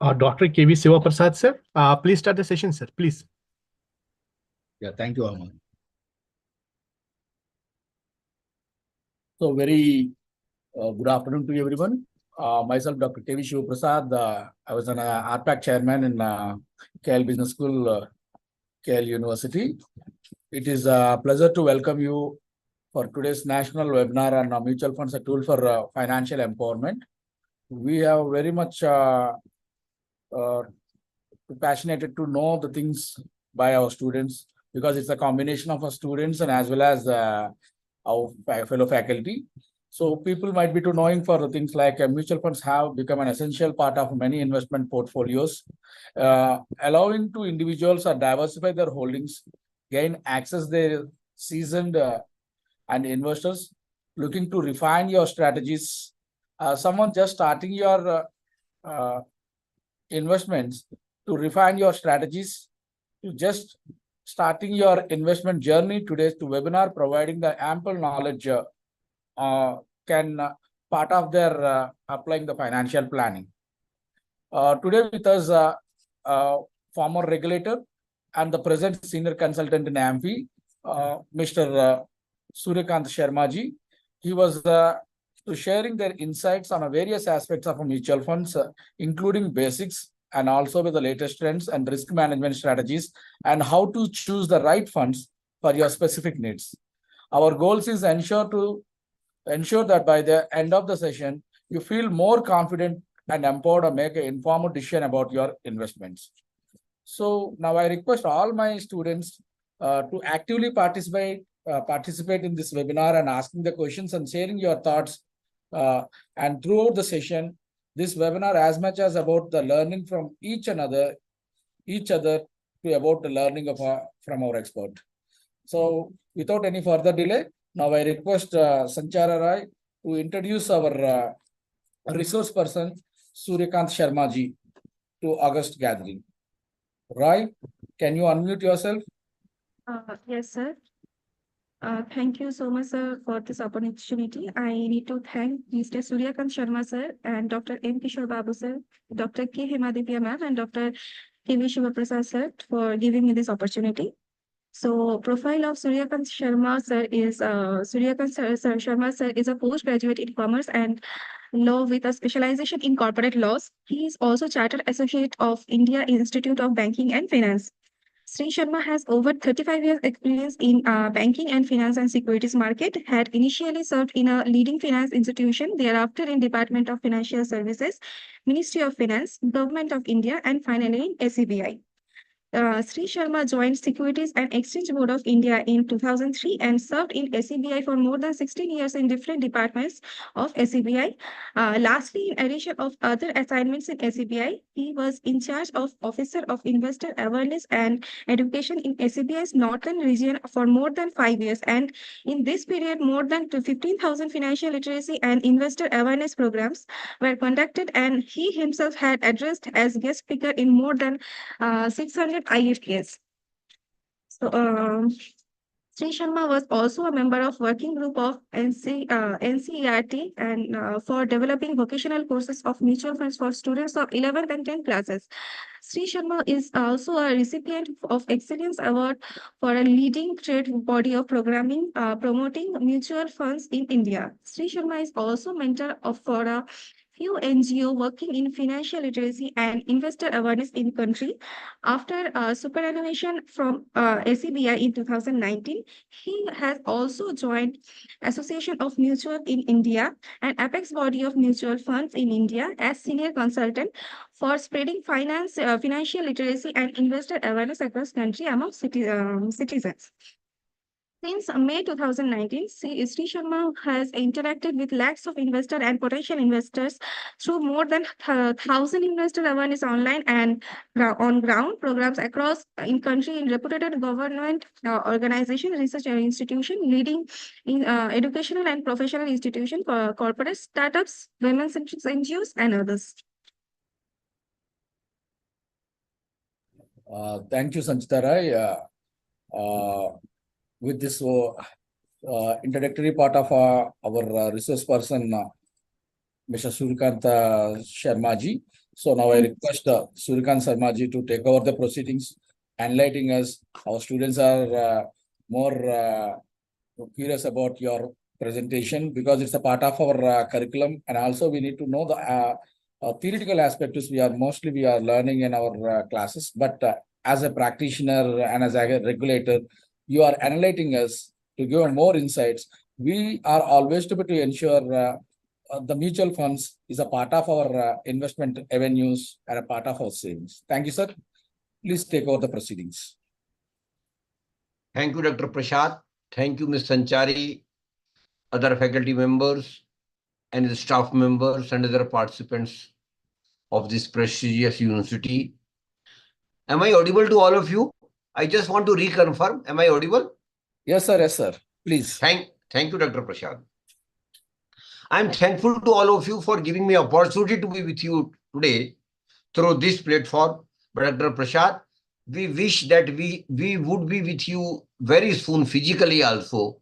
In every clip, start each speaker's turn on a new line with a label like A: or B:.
A: Dr. K.V. Sivaprasad, sir. Please start the session, sir. Please.
B: Yeah, thank you, Aman. So, very good afternoon to everyone. Myself, Dr. K.V. Sivaprasad. I was an RPAC chairman in KL Business School, KL University. It is a pleasure to welcome you for today's national webinar on mutual funds, a tool for financial empowerment. We have very much passionate to know the things by our students, because it's a combination of our students and as well as our fellow faculty. So people might be to knowing for the things like mutual funds have become an essential part of many investment portfolios, allowing to individuals to diversify their holdings, gain access their seasoned and investors looking to refine your strategies. Someone just starting your investments, to refine your strategies, to just starting your investment journey. Today's webinar providing the ample knowledge can part of their applying the financial planning. Today with us former regulator and the present senior consultant in AMFI, Mr. Suryakant Sharmaji. He was to sharing their insights on various aspects of mutual funds, including basics and also with the latest trends and risk management strategies and how to choose the right funds for your specific needs. Our goals is ensure that by the end of the session, you feel more confident and empowered to make an informed decision about your investments. So now I request all my students to actively participate in this webinar and asking the questions and sharing your thoughts. And throughout the session, this webinar as much as about the learning from each other to about the learning of from our expert. So without any further delay, now I request Sanchara Rai to introduce our resource person, Suryakant Sharmaji, to August gathering. Rai, can you unmute yourself?
C: Yes, sir. Thank you so much, sir, for this opportunity. I need to thank Mr. Suryakant Sharma, sir, and Dr. M. Kishore Babu, sir, Dr. K. Hemadipya, ma'am, and Dr. K.V. Shivaprasad, sir, for giving me this opportunity. So, profile of Suryakant Sharma, sir, is Sharma, sir, is a postgraduate in commerce and law with a specialization in corporate laws. He is also Chartered Associate of India Institute of Banking and Finance. Sri Sharma has over 35 years experience in banking and finance and securities market, had initially served in a leading finance institution, thereafter in Department of Financial Services, Ministry of Finance, Government of India, and finally in SEBI. Sri Sharma joined Securities and Exchange Board of India in 2003 and served in SEBI for more than 16 years in different departments of SEBI. Lastly, in addition of other assignments in SEBI, he was in charge of Officer of Investor Awareness and Education in SEBI's Northern region for more than 5 years. And in this period, more than 15,000 financial literacy and investor awareness programs were conducted, and he himself had addressed as guest speaker in more than 600 IFPs. So, Sri Sharma was also a member of working group of NCERT and for developing vocational courses of mutual funds for students of 11th and 10th classes. Sri Sharma is also a recipient of Excellence Award for a leading trade body of programming promoting mutual funds in India. Sri Sharma is also mentor for a few NGO working in financial literacy and investor awareness in country. After superannuation from SEBI in 2019, he has also joined Association of Mutual in India and Apex Body of Mutual Funds in India as senior consultant for spreading financial literacy and investor awareness across country among citizens. Since May 2019, Sri Sharma has interacted with lakhs of investors and potential investors through more than 1,000 investor awareness online and on-ground programs across in country in reputed government organizations, research institution, leading in educational and professional institutions, corporate startups, women-centric NGOs, and others.
B: Thank you, Sanchita Rai. With this introductory part of our resource person, Mr. Suryakant Sharmaji. So now I request Surikant Sarmaji to take over the proceedings, enlightening us. Our students are more curious about your presentation because it's a part of our curriculum, and also we need to know the theoretical aspects. We are learning in our classes, but as a practitioner and as a regulator, you are enlightening us to give more insights. We are always to ensure the mutual funds is a part of our investment avenues and a part of our savings. Thank you, sir. Please take over the proceedings.
D: Thank you, Dr. Prashad. Thank you, Ms. Sanchari, other faculty members, and the staff members and other participants of this prestigious university. Am I audible to all of you? I just want to reconfirm. Am I audible?
B: Yes, sir. Yes, sir. Please.
D: Thank you, Dr. Prashad. I'm thankful to all of you for giving me opportunity to be with you today through this platform. But Dr. Prashad, we wish that we would be with you very soon physically also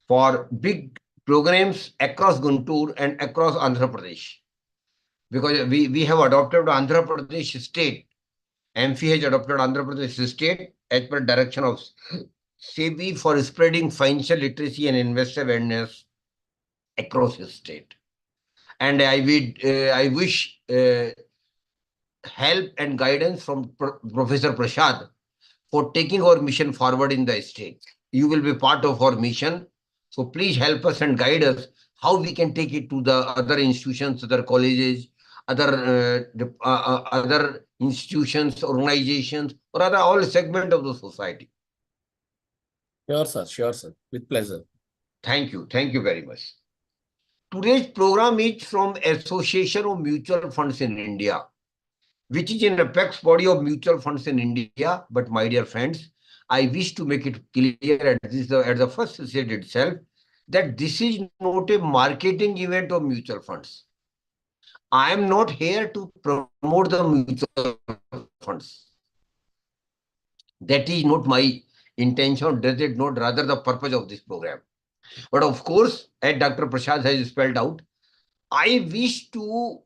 D: for big programs across Guntur and across Andhra Pradesh. Because we have adopted Andhra Pradesh state. AMFI has adopted Andhra Pradesh state as per direction of SEBI for spreading financial literacy and investor awareness across the state. And I wish help and guidance from Professor Prashad for taking our mission forward in the state. You will be part of our mission. So please help us and guide us how we can take it to the other institutions, other colleges, other institutions, organizations, or other all segment of the society.
B: Sure, sir. Sure, sir. With pleasure.
D: Thank you. Thank you very much. Today's program is from Association of Mutual Funds in India, which is an apex body of mutual funds in India. But my dear friends, I wish to make it clear at the first stage itself that this is not a marketing event of mutual funds. I am not here to promote the mutual funds. That is not my intention, that is not rather the purpose of this program. But of course, as Dr. Prashad has spelled out, I wish to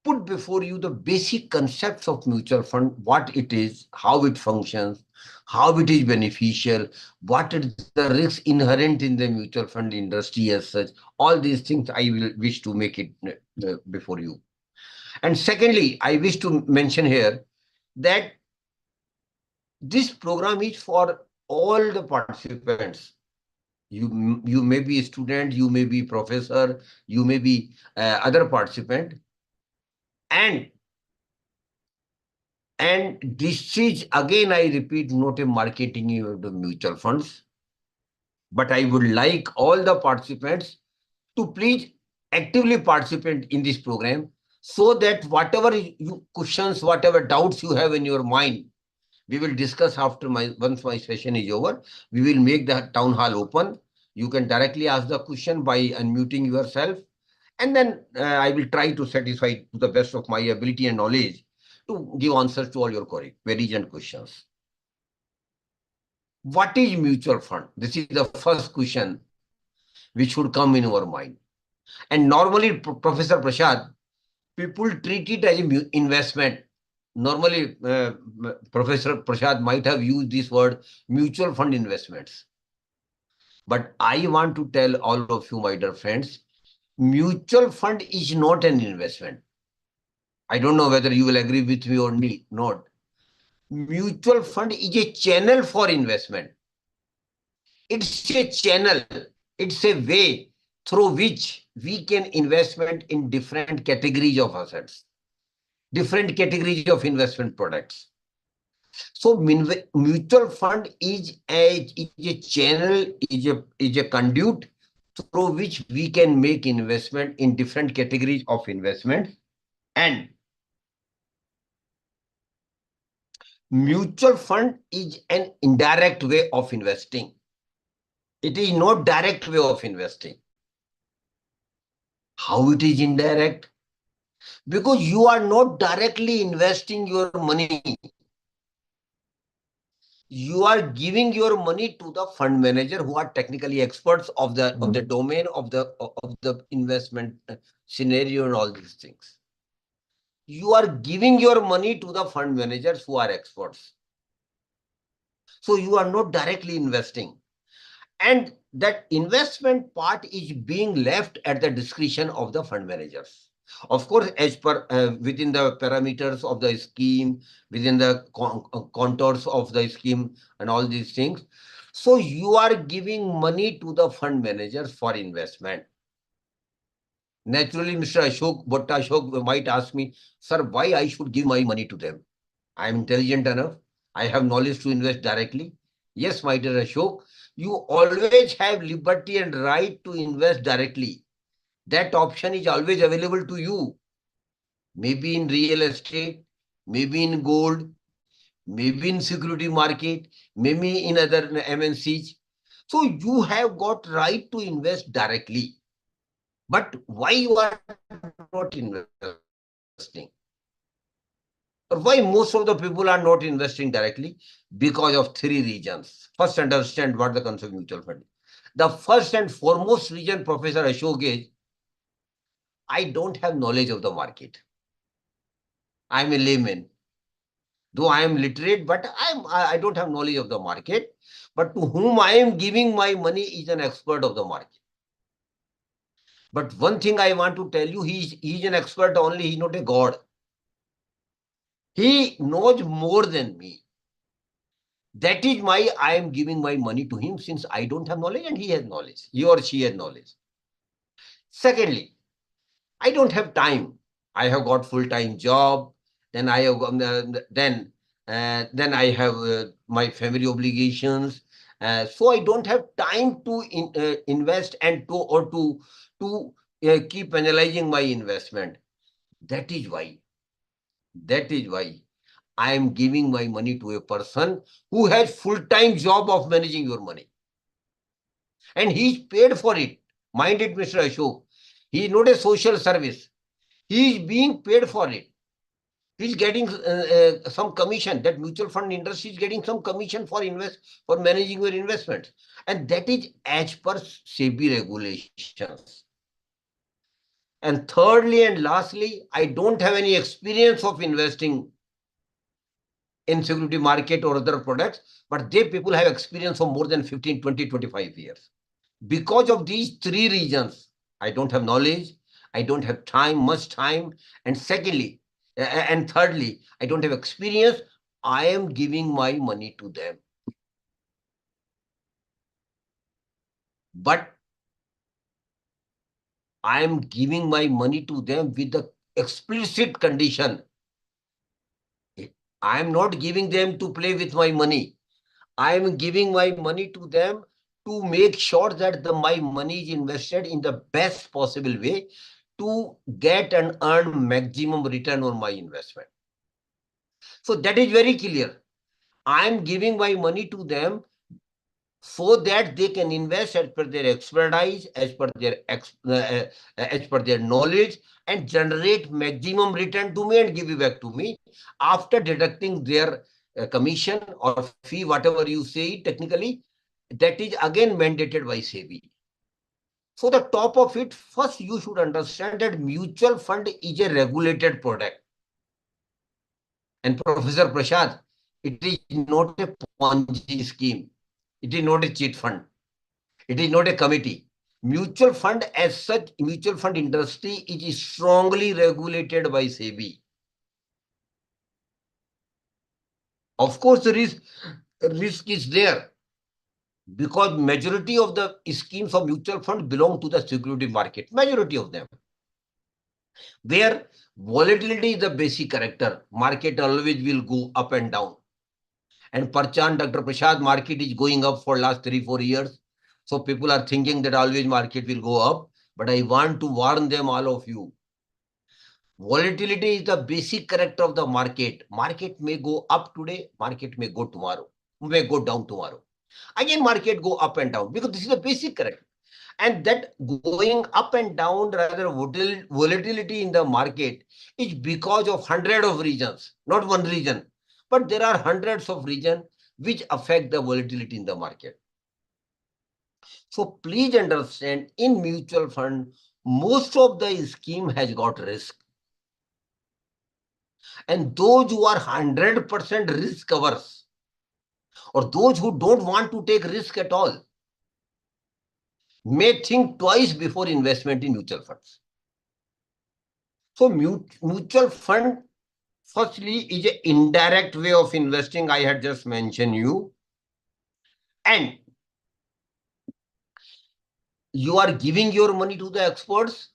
D: put before you the basic concepts of mutual fund, what it is, how it functions, how it is beneficial, what is the risks inherent in the mutual fund industry as such. All these things I will wish to make it before you. And secondly, I wish to mention here that this program is for all the participants. You may be a student, you may be professor, you may be other participant. And this is, again, I repeat, not a marketing of the mutual funds, but I would like all the participants to please actively participate in this program so that whatever questions, whatever doubts you have in your mind, we will discuss after once my session is over. We will make the town hall open. You can directly ask the question by unmuting yourself. And then I will try to satisfy to the best of my ability and knowledge to give answers to all your queries and questions. What is mutual fund? This is the first question which should come in our mind. And normally, Professor Prashad, people treat it as an investment. Normally, Professor Prashad might have used this word mutual fund investments. But I want to tell all of you, my dear friends, mutual fund is not an investment. I don't know whether you will agree with me or not. Mutual fund is a channel for investment. It's a channel. It's a way through which we can investment in different categories of assets, different categories of investment products. So mutual fund is a channel, is a conduit through which we can make investment in different categories of investment. And mutual fund is an indirect way of investing. It is not direct way of investing. How it is indirect? Because you are not directly investing your money. You are giving your money to the fund manager who are technically experts of the domain of the investment scenario and all these things. you are giving your money to the fund managers who are experts. So you are not directly investing. And that investment part is being left at the discretion of the fund managers. Of course, as per within the parameters of the scheme, within the contours of the scheme and all these things. So you are giving money to the fund managers for investment. Naturally, Mr. Ashok might ask me, sir, why I should give my money to them? I am intelligent enough. I have knowledge to invest directly. Yes, my dear Ashok, you always have liberty and right to invest directly. That option is always available to you. Maybe in real estate, maybe in gold, maybe in security market, maybe in other MNCs. So you have got right to invest directly. But why you are not investing? Or why most of the people are not investing directly? Because of three reasons. First, understand what the concept of mutual fund is. The first and foremost reason, Professor Ashok, is I don't have knowledge of the market. I'm a layman. Though I am literate, but I don't have knowledge of the market. But to whom I am giving my money is an expert of the market. But one thing I want to tell you, he's an expert only, he's not a god. He knows more than me. That is why I am giving my money to him, since I don't have knowledge and he has knowledge. He or she has knowledge. Secondly, I don't have time. I have got full-time job. Then I have then I have my family obligations. So I don't have time to invest and to keep analyzing my investment. That is why I am giving my money to a person who has full-time job of managing your money. And he's paid for it. Mind it, Mr. Ashok. He is not a social service. He is being paid for it. He's getting some commission. That mutual fund industry is getting some commission for managing your investments. And that is as per SEBI regulations. And thirdly and lastly, I don't have any experience of investing in security market or other products, but they people have experience of more than 15, 20, 25 years. Because of these three reasons, I don't have knowledge, I don't have time, much time, and thirdly, I don't have experience. I am giving my money to them. But I am giving my money to them with the explicit condition. I am not giving them to play with my money. I am giving my money to them to make sure that my money is invested in the best possible way to get and earn maximum return on my investment. So that is very clear. I am giving my money to them so that they can invest as per their expertise, as per their knowledge, and generate maximum return to me and give it back to me after deducting their commission or fee, whatever you say technically. That is again mandated by SEBI. So the top of it, first you should understand that mutual fund is a regulated product. And Professor Prashad, it is not a Ponzi scheme. It is not a cheat fund. It is not a committee. Mutual fund as such, mutual fund industry is strongly regulated by SEBI. Of course, the risk is there because majority of the schemes of mutual fund belong to the security market. Majority of them. Where volatility is the basic character. Market always will go up and down. And perchance, Dr. Prashad, market is going up for last 3-4 years. So people are thinking that always market will go up. But I want to warn them, all of you. Volatility is the basic character of the market. Market may go up today, market may go tomorrow, may go down tomorrow. Again, market go up and down because this is the basic character. And that going up and down, rather volatility in the market is because of hundreds of reasons, not one reason. But there are hundreds of reasons which affect the volatility in the market. So please understand, in mutual fund, most of the scheme has got risk. And those who are 100% risk averse, or those who don't want to take risk at all, may think twice before investment in mutual funds. So mutual fund, firstly, is an indirect way of investing. I had just mentioned you. And you are giving your money to the experts.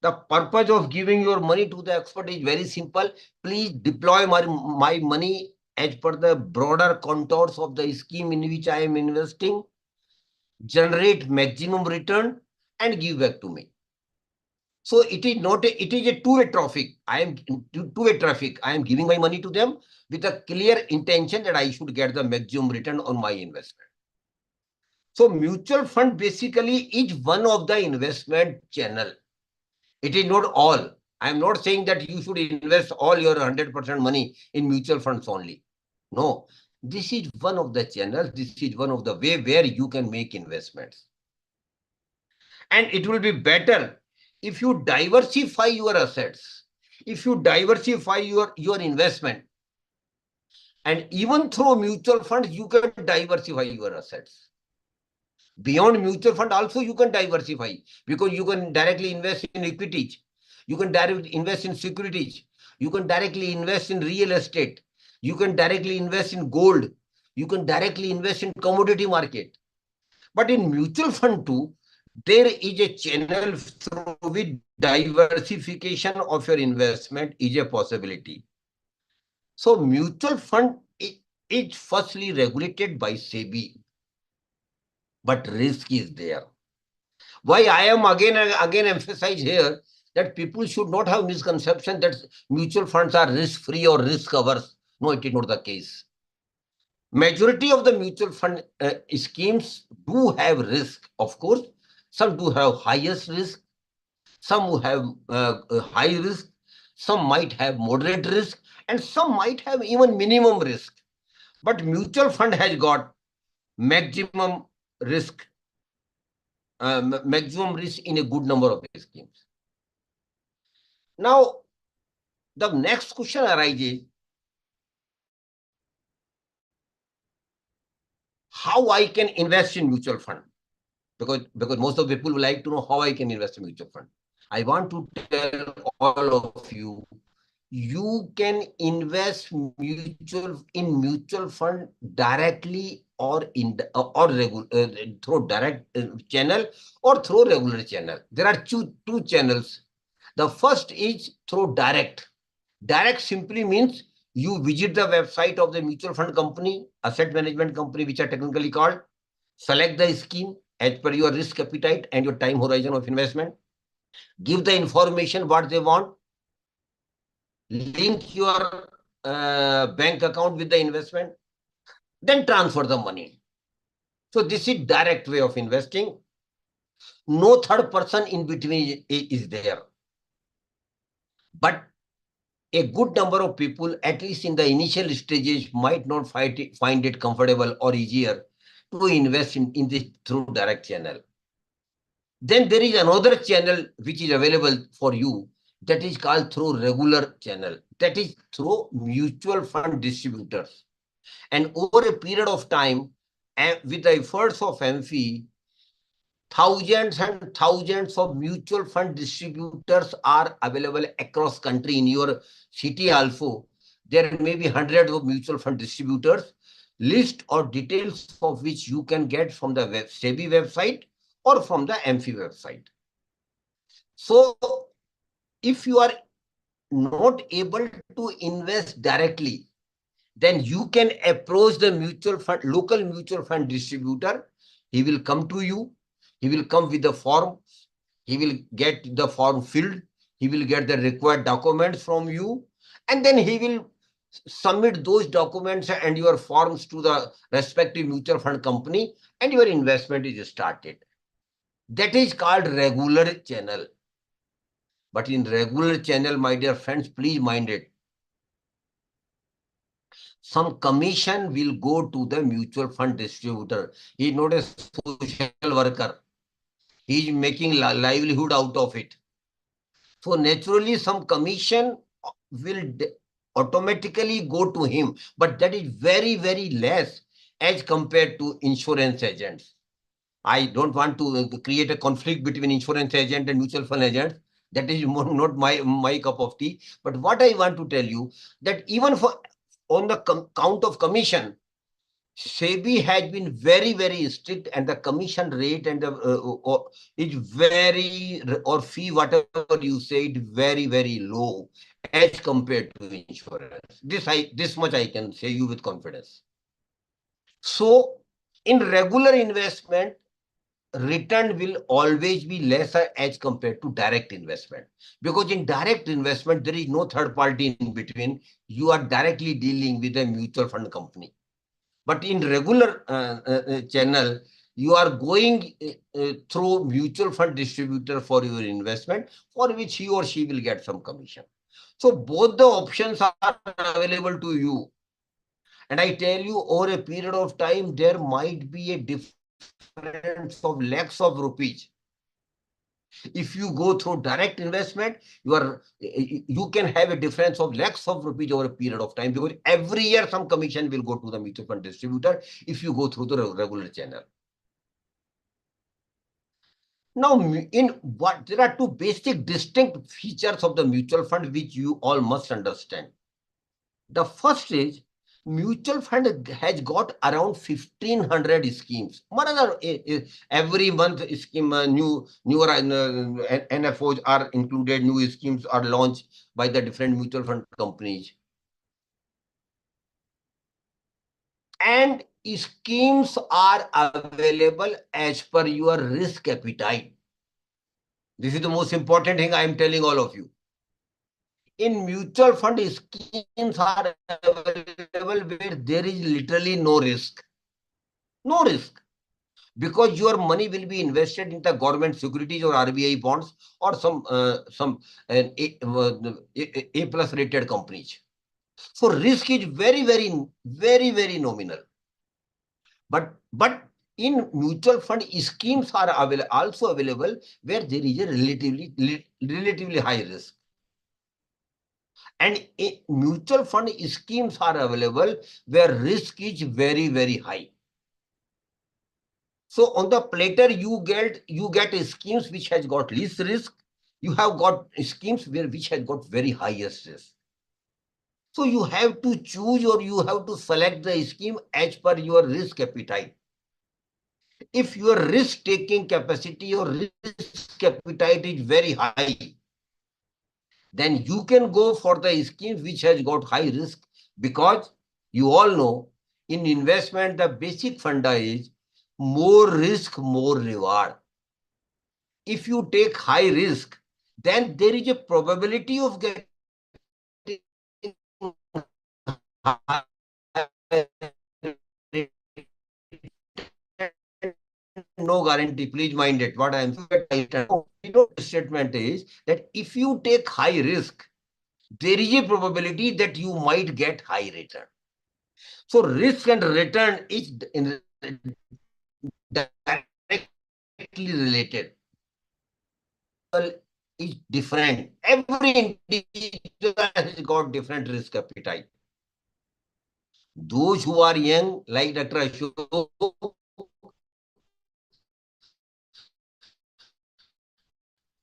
D: The purpose of giving your money to the expert is very simple. Please deploy my money as per the broader contours of the scheme in which I am investing, generate maximum return, and give back to me. So it is not it is a two-way traffic. I am two-way traffic. I am giving my money to them with a clear intention that I should get the maximum return on my investment. So mutual fund basically is one of the investment channel. It is not all. I am not saying that you should invest all your 100% money in mutual funds only. No, this is one of the channels. This is one of the way where you can make investments. And it will be better if you diversify your assets, if you diversify your investment. And even through mutual funds, you can diversify your assets. Beyond mutual fund also you can diversify, because you can directly invest in equities, you can directly invest in securities, you can directly invest in real estate, you can directly invest in gold, you can directly invest in commodity market. But in mutual fund too, there is a channel through which diversification of your investment is a possibility. So mutual fund is firstly regulated by SEBI, but risk is there. Why I am again emphasize here that people should not have misconception that mutual funds are risk-free or risk-averse. No, it is not the case. Majority of the mutual fund schemes do have risk, of course. Some do have highest risk, some who have high risk, some might have moderate risk, and some might have even minimum risk. But mutual fund has got maximum risk in a good number of schemes. Now, the next question arises, how I can invest in mutual fund? Because most of the people would like to know how I can invest in mutual fund. I want to tell all of you, you can invest in mutual fund directly or through direct channel or through regular channel. There are two channels. The first is through direct. Direct simply means you visit the website of the mutual fund company, asset management company, which are technically called, select the scheme as per your risk appetite and your time horizon of investment, give the information what they want, link your bank account with the investment, then transfer the money. So this is direct way of investing. No third person in between is there. But a good number of people, at least in the initial stages, might not find it comfortable or easier to invest in this through direct channel. Then there is another channel which is available for you, that is called through regular channel, that is through mutual fund distributors. And over a period of time, with the efforts of AMFI, thousands and thousands of mutual fund distributors are available across country. In your city also, there may be hundreds of mutual fund distributors, list or details of which you can get from the SEBI website or from the AMFI website. So if you are not able to invest directly, then you can approach the local mutual fund distributor. He will come to you. He will come with the form. He will get the form filled. He will get the required documents from you. And then he will submit those documents and your forms to the respective mutual fund company, and your investment is started. That is called regular channel. But in regular channel, my dear friends, please mind it, some commission will go to the mutual fund distributor. He is not a social worker. He is making livelihood out of it. So naturally, some commission will automatically go to him, but that is very, very less as compared to insurance agents. I don't want to create a conflict between insurance agent and mutual fund agent. That is not my cup of tea. But what I want to tell you that even for on the count of commission, SEBI has been very, very strict, and the commission rate and the is very, or fee, whatever you say, it very, very low as compared to insurance. This much I can say you with confidence. So in regular investment, return will always be lesser as compared to direct investment, because in direct investment there is no third party in between. You are directly dealing with a mutual fund company. But in regular channel, you are going through mutual fund distributor for your investment, for which he or she will get some commission. So both the options are available to you. And I tell you, over a period of time, there might be a difference of lakhs of rupees. If you go through direct investment, you can have a difference of lakhs of rupees over a period of time, because every year some commission will go to the mutual fund distributor if you go through the regular channel. Now, there are two basic distinct features of the mutual fund which you all must understand. The first is mutual fund has got around 1,500 schemes. Every month scheme, newer NFOs are included, new schemes are launched by the different mutual fund companies. And schemes are available as per your risk appetite. This is the most important thing I am telling all of you. In mutual fund, schemes are available where there is literally no risk. No risk. Because your money will be invested in the government securities or RBI bonds or some A plus rated companies. So risk is very, very nominal. But in mutual fund, schemes are also available where there is a relatively high risk. And mutual fund schemes are available where risk is very, very high. So on the platter, you get schemes which has got least risk. You have got schemes which has got very highest risk. So you have to choose, or you have to select the scheme as per your risk appetite. If your risk-taking capacity or risk appetite is very high, then you can go for the scheme which has got high risk, because you all know in investment, the basic funda is more risk, more reward. If you take high risk, then there is a probability of getting no guarantee. Please mind it. What I am saying, statement is that if you take high risk, there is a probability that you might get high return. So risk and return is directly related. Is different. Every individual has got different risk appetite. Those who are young, like Dr. Ashok,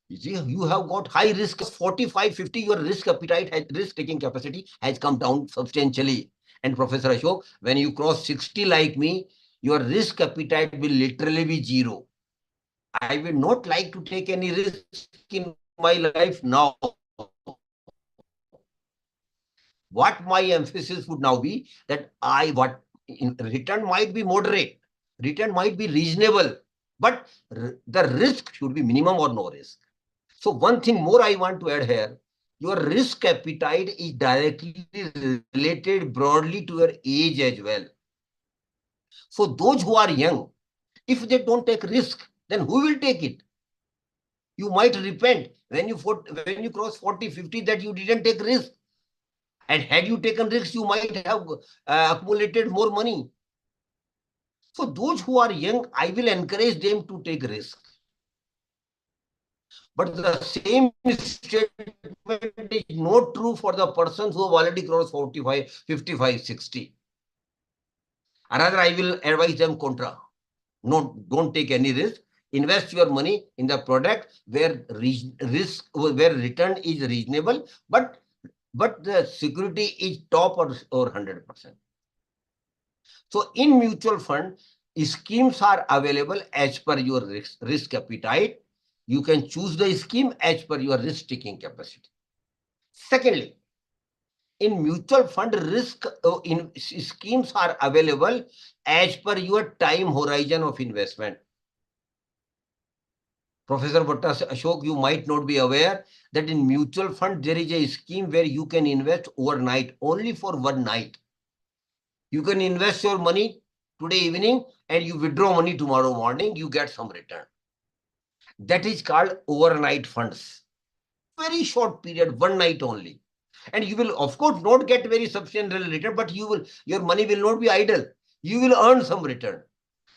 D: you have got high risk. 45, 50, your risk appetite, risk-taking capacity has come down substantially. And Professor Ashok, when you cross 60 like me, your risk appetite will literally be zero. I will not like to take any risk in my life now. What my emphasis would now be that return might be moderate, return might be reasonable, but the risk should be minimum or no risk. So one thing more I want to add here, your risk appetite is directly related broadly to your age as well. So those who are young, if they don't take risk, then who will take it? You might repent when you cross 40, 50 that you didn't take risk. And had you taken risks, you might have accumulated more money. So those who are young, I will encourage them to take risk. But the same statement is not true for the persons who have already crossed 45, 55, 60. Or rather, I will advise them contra. No, don't take any risk. Invest your money in the product where where return is reasonable, but the security is top or 100%. So in mutual fund, schemes are available as per your risk appetite. You can choose the scheme as per your risk-taking capacity. Secondly, in mutual fund, in schemes are available as per your time horizon of investment. Professor Bhatta Ashok, you might not be aware that in mutual fund, there is a scheme where you can invest overnight, only for one night. You can invest your money today evening and you withdraw money tomorrow morning, you get some return. That is called overnight funds. Very short period, one night only. And you will, of course, not get very substantial return, but your money will not be idle. You will earn some return.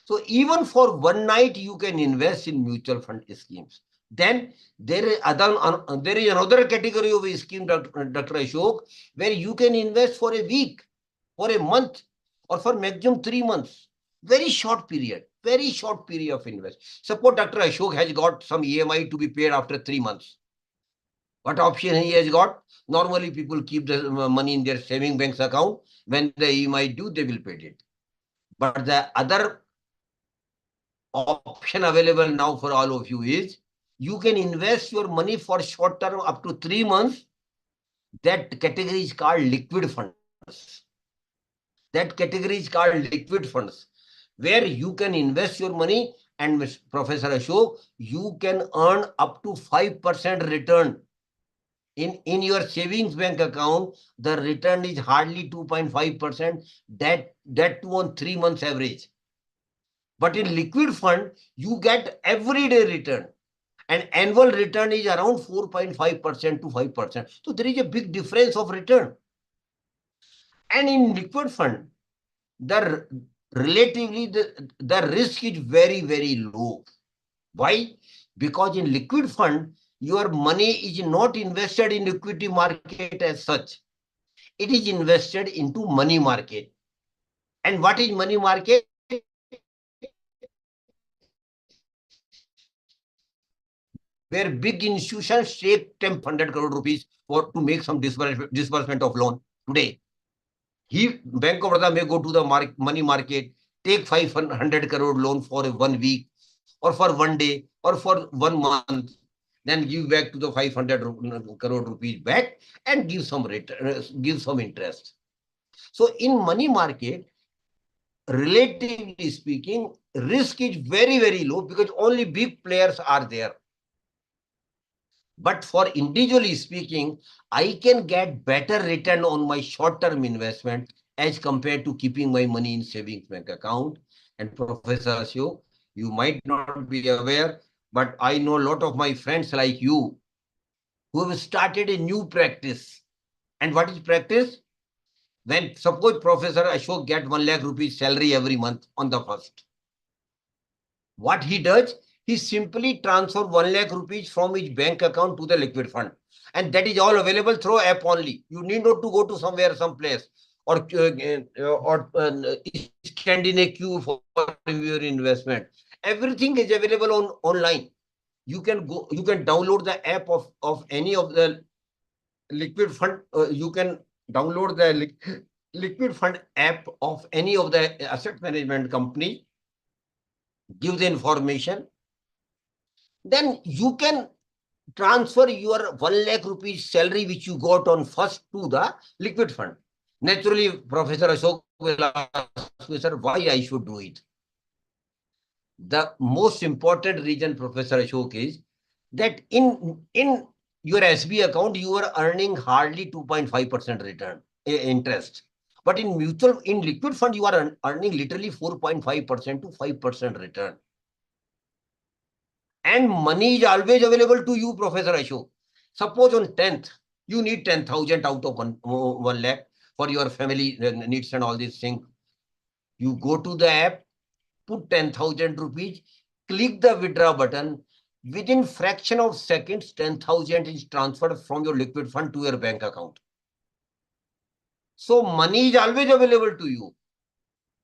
D: So even for one night, you can invest in mutual fund schemes. Then there is another category of a scheme, Dr. Ashok, where you can invest for a week, for a month, or for maximum 3 months. Very short period of invest. Suppose Dr. Ashok has got some EMI to be paid after 3 months. What option he has got? Normally, people keep the money in their saving banks account. When the EMI due, they will pay it. But the other option available now for all of you is you can invest your money for short term up to 3 months. That category is called liquid funds. Where you can invest your money, and Professor Ashok, you can earn up to 5% return. In your savings bank account, the return is hardly 2.5%. That too on 3 months average. But in liquid fund, you get everyday return. And annual return is around 4.5% to 5%. So there is a big difference of return. And in liquid fund, relatively the risk is very, very low. Why? Because in liquid fund, your money is not invested in equity market as such. It is invested into money market. And what is money market? Where big institutions take 10-100 crore rupees to make some disbursement of loan today. Bank of Baroda may go to the money market, take 500 crore loan for 1 week, or for 1 day, or for 1 month, then give back to the 500 crore rupees back and give some interest. So in money market, relatively speaking, risk is very, very low because only big players are there. But for individually speaking, I can get better return on my short-term investment as compared to keeping my money in savings bank account. And Professor Ashok, you might not be aware, but I know a lot of my friends like you who have started a new practice. And what is practice? When suppose Professor Ashok get 1 lakh rupees salary every month on the first. What he does, he simply transfer 1 lakh rupees from his bank account to the liquid fund. And that is all available through app only. You need not to go to some place or stand in a queue for your investment. Everything is available online. You can download the app of any of the liquid fund. You can download the liquid fund app of any of the asset management company, give the information, then you can transfer your 1 lakh rupees salary which you got on first to the liquid fund. Naturally, Professor Ashok will ask me, sir, why I should do it? The most important reason, Professor Ashok, is that in your SB account, you are earning hardly 2.5% return interest. But in liquid fund, you are earning literally 4.5% to 5% return. And money is always available to you, Professor Ashok. Suppose on 10th, you need 10,000 out of 1 lakh for your family needs and all these things. You go to the app, put 10,000 rupees, click the withdraw button. within fraction of seconds, 10,000 is transferred from your liquid fund to your bank account. So money is always available to you,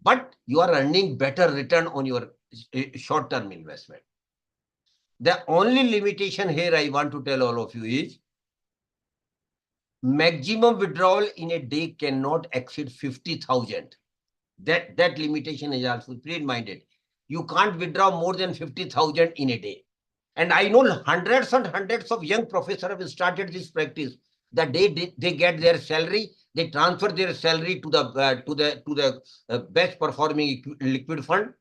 D: but you are earning better return on your short-term investment. The only limitation here I want to tell all of you is maximum withdrawal in a day cannot exceed 50,000. That limitation is also minded. You can't withdraw more than 50,000 in a day. And I know hundreds and hundreds of young professors have started this practice. The day they get their salary, they transfer their salary to the best performing liquid fund,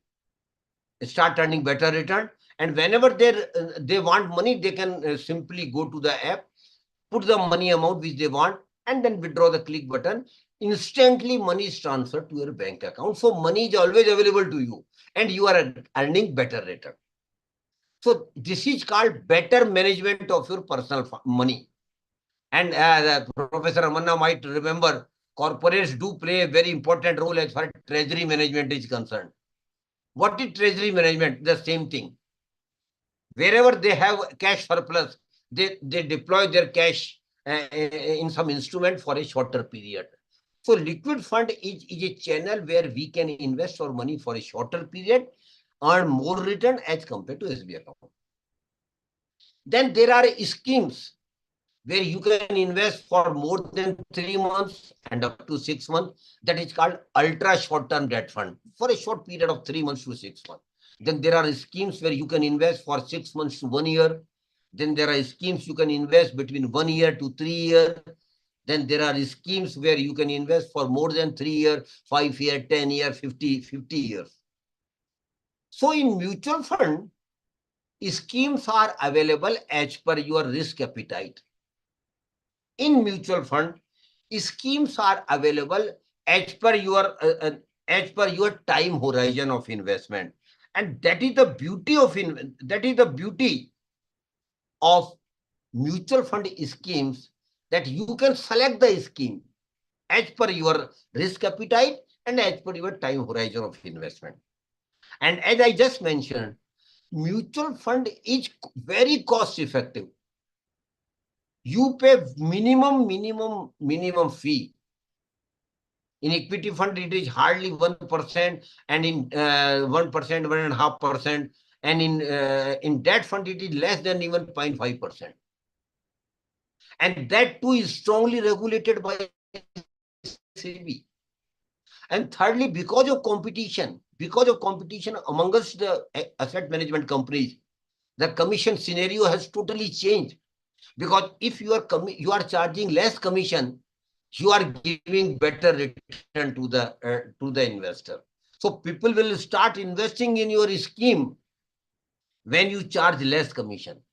D: start earning better return. And whenever they want money, they can simply go to the app, put the money amount which they want, and then withdraw the click button. Instantly money is transferred to your bank account. So money is always available to you and you are earning better return. So this is called better management of your personal money. And Professor Amanna might remember, corporates do play a very important role as far as treasury management is concerned. What is treasury management? The same thing. Wherever they have cash surplus, they deploy their cash in some instrument for a shorter period. So liquid fund is a channel where we can invest our money for a shorter period, earn more return as compared to SB account. Then there are schemes where you can invest for more than 3 months and up to 6 months. That is called ultra short-term debt fund for a short period of 3 months to 6 months. Then there are schemes where you can invest for 6 months to 1 year. Then there are schemes you can invest between 1 year to 3 years. Then there are schemes where you can invest for more than 3 years, 5 years, 10 years, 50 years. So in mutual fund, schemes are available as per your risk appetite. In mutual fund, schemes are available as per your time horizon of investment. And that is the beauty of mutual fund schemes, that you can select the scheme as per your risk appetite and as per your time horizon of investment. And as I just mentioned, mutual fund is very cost effective. You pay minimum fee. In equity fund, it is hardly 1%, and in 1%, 1.5%, and in debt fund, it is less than even 0.5%. And that too is strongly regulated by SEBI. And thirdly, because of competition amongst the asset management companies, the commission scenario has totally changed. Because if you are charging less commission, you are giving better return to the investor. So people will start investing in your scheme when you charge less commission,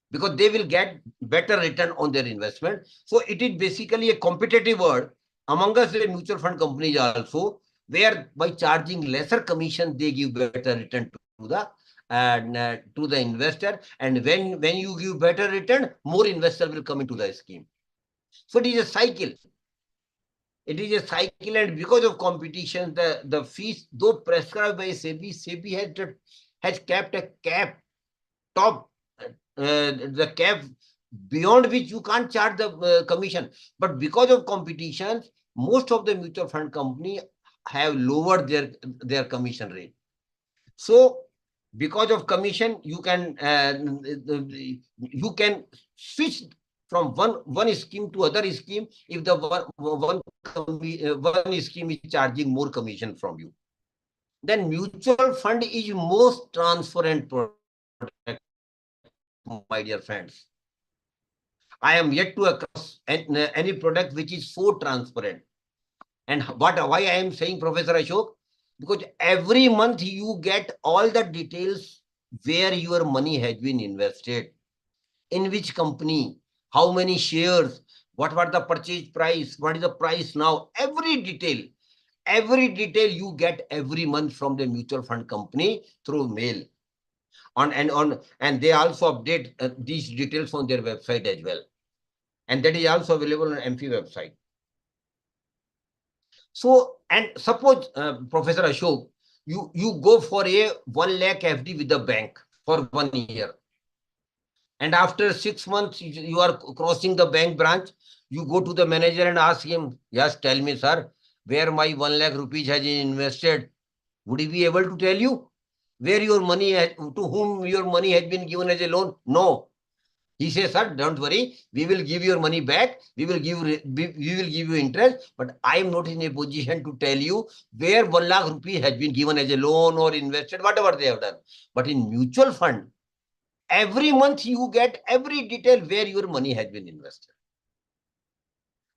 D: because they will get better return on their investment. So it is basically a competitive world among us, the mutual fund companies also, where by charging lesser commission, they give better return to the investor. And when you give better return, more investor will come into the scheme. So it is a cycle. And because of competition, the fees, though prescribed by SEBI has kept a cap, top, the cap beyond which you can't charge the commission. But because of competition, most of the mutual fund company have lowered their commission rate. So because of commission, you can switch from one scheme to other scheme if the one scheme is charging more commission from you. Then mutual fund is most transparent product, my dear friends. I am yet to across any product which is so transparent. And why I am saying, Professor Ashok, because every month you get all the details where your money has been invested, in which company, how many shares, what was the purchase price, what is the price now, every detail you get every month from the mutual fund company through mail. And they also update these details on their website as well. And that is also available on AMFI website. So, and suppose, Professor Ashok, you go for a 1 lakh FD with the bank for 1 year. And after 6 months, you are crossing the bank branch, you go to the manager and ask him, yes, tell me, sir, where my 1 lakh rupees has been invested. Would he be able to tell you where your money has, to whom your money has been given as a loan? No. He says, sir, don't worry, we will give your money back, we will give you interest, but I am not in a position to tell you where 1 lakh rupees has been given as a loan or invested, whatever they have done. But in mutual fund, every month you get every detail where your money has been invested.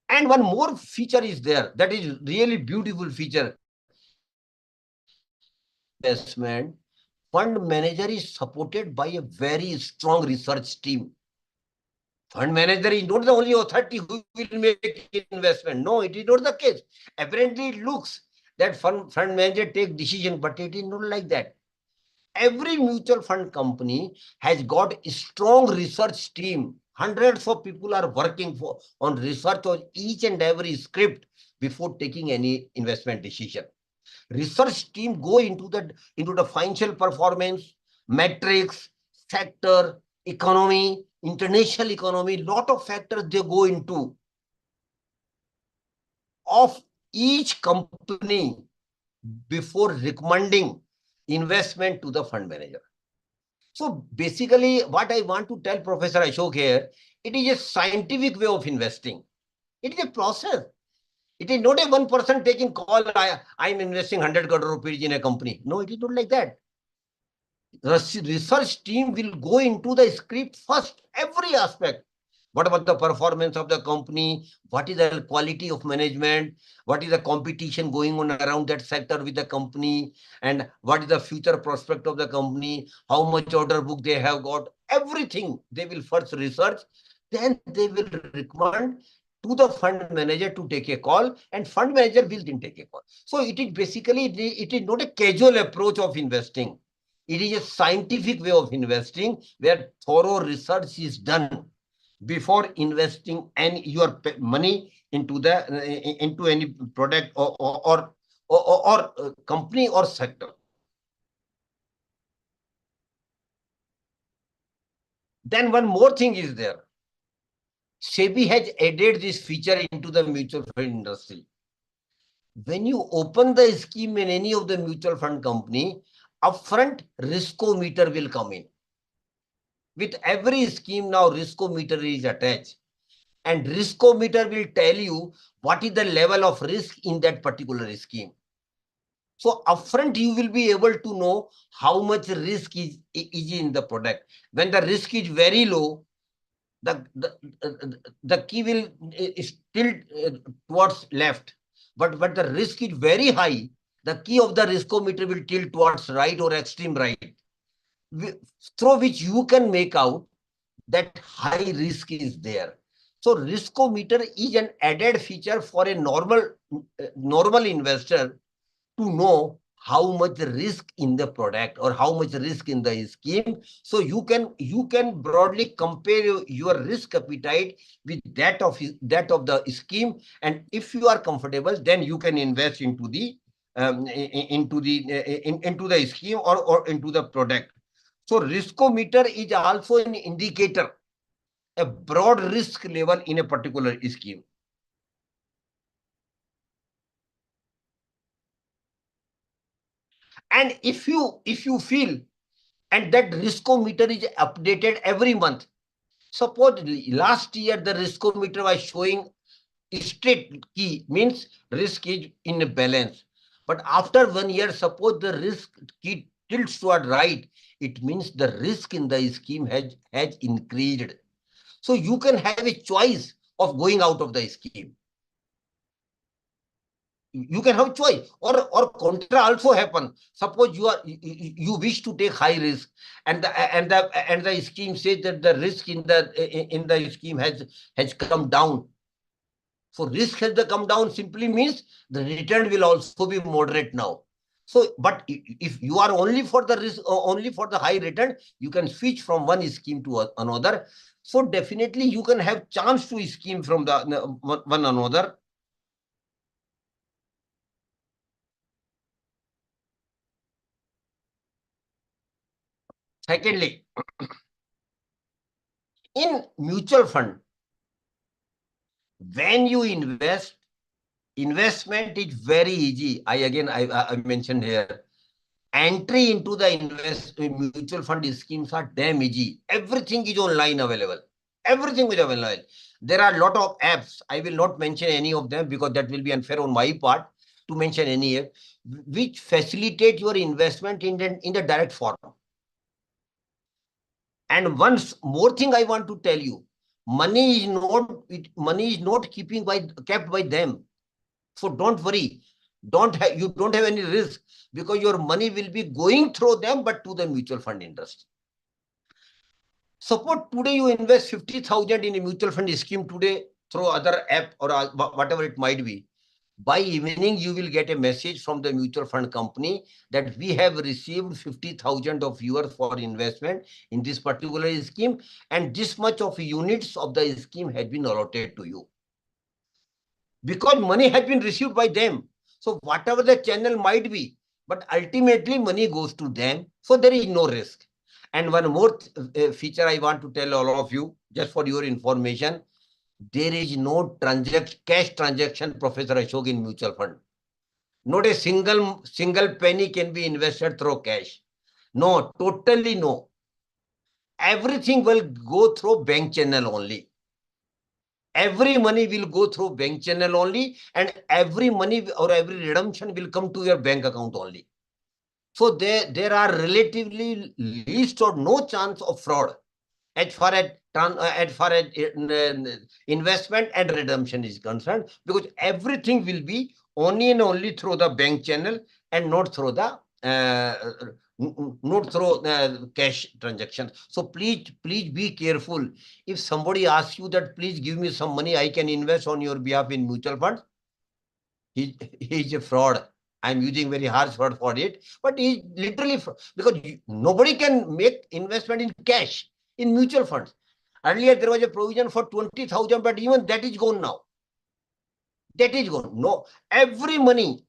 D: And one more feature is there, that is really beautiful feature. Investment fund manager is supported by a very strong research team. Fund manager is not the only authority who will make investment. No, it is not the case. Apparently, it looks that fund manager take decision, but it is not like that. Every mutual fund company has got a strong research team. Hundreds of people are working on research on each and every script before taking any investment decision. Research team go into the financial performance, metrics, sector, economy, international economy, lot of factors they go into of each company before recommending investment to the fund manager. So basically, what I want to tell Professor Ashok here, it is a scientific way of investing. It is a process. It is not a one person taking call, I am investing 100 crore rupees in a company. No, it is not like that. The research team will go into the script first, every aspect. What about the performance of the company? What is the quality of management? What is the competition going on around that sector with the company? And what is the future prospect of the company? How much order book they have got? Everything they will first research. Then they will recommend to the fund manager to take a call, and fund manager will then take a call. So it is basically, it is not a casual approach of investing. It is a scientific way of investing where thorough research is done before investing your money into any product or company or sector. Then one more thing is there. SEBI has added this feature into the mutual fund industry. When you open the scheme in any of the mutual fund company, upfront riskometer will come in. With every scheme now, riskometer is attached. And riskometer will tell you what is the level of risk in that particular scheme. So upfront, you will be able to know how much risk is in the product. When the risk is very low, the key will tilt towards left. But when the risk is very high, the key of the riskometer will tilt towards right or extreme right, through which you can make out that high risk is there. So riskometer is an added feature for a normal investor to know how much risk in the product or how much risk in the scheme. So you can broadly compare your risk appetite with that of the scheme, and if you are comfortable, then you can invest into the scheme or into the product. So riskometer is also an indicator, a broad risk level in a particular scheme. And if you feel, and that riskometer is updated every month. Suppose last year the riskometer was showing straight key, means risk is in a balance. But after 1 year, suppose the risk key tilts toward right, it means the risk in the scheme has increased. So you can have a choice of going out of the scheme. You can have choice, or contra also happen. Suppose you wish to take high risk, and the scheme says that the risk in the scheme has come down. So risk has come down simply means the return will also be moderate now. So, but if you are only for the risk, only for the high return, you can switch from one scheme to another. So definitely you can have chance to scheme from the one another. Secondly, In mutual fund, when you invest, investment is very easy. I mentioned here, entry into the mutual fund schemes are damn easy. Everything is online available. Everything is available. There are a lot of apps. I will not mention any of them because that will be unfair on my part to mention any app, which facilitate your investment in the direct form. And once more thing I want to tell you, money is not kept by them. So don't worry. You don't have any risk because your money will be going through them, but to the mutual fund industry. Suppose today you invest 50,000 in a mutual fund scheme today through other app or whatever it might be. By evening, you will get a message from the mutual fund company that we have received 50,000 of yours for investment in this particular scheme, and this much of units of the scheme had been allotted to you. Because money had been received by them. So whatever the channel might be, but ultimately money goes to them. So there is no risk. And one more feature I want to tell all of you, just for your information, there is no cash transaction, Professor Ashok, in mutual fund. Not a single penny can be invested through cash. No, totally no. Everything will go through bank channel only. Every money will go through bank channel only, and every money or every redemption will come to your bank account only. So there are relatively least or no chance of fraud as far as investment and redemption is concerned, because everything will be only and only through the bank channel and not through the cash transaction. So please be careful. If somebody asks you that please give me some money, I can invest on your behalf in mutual funds, he is a fraud. I'm using very harsh word for it, but he's literally fraud, because nobody can make investment in cash in mutual funds. Earlier there was a provision for 20,000, but even that is gone now. That is gone. No, every money,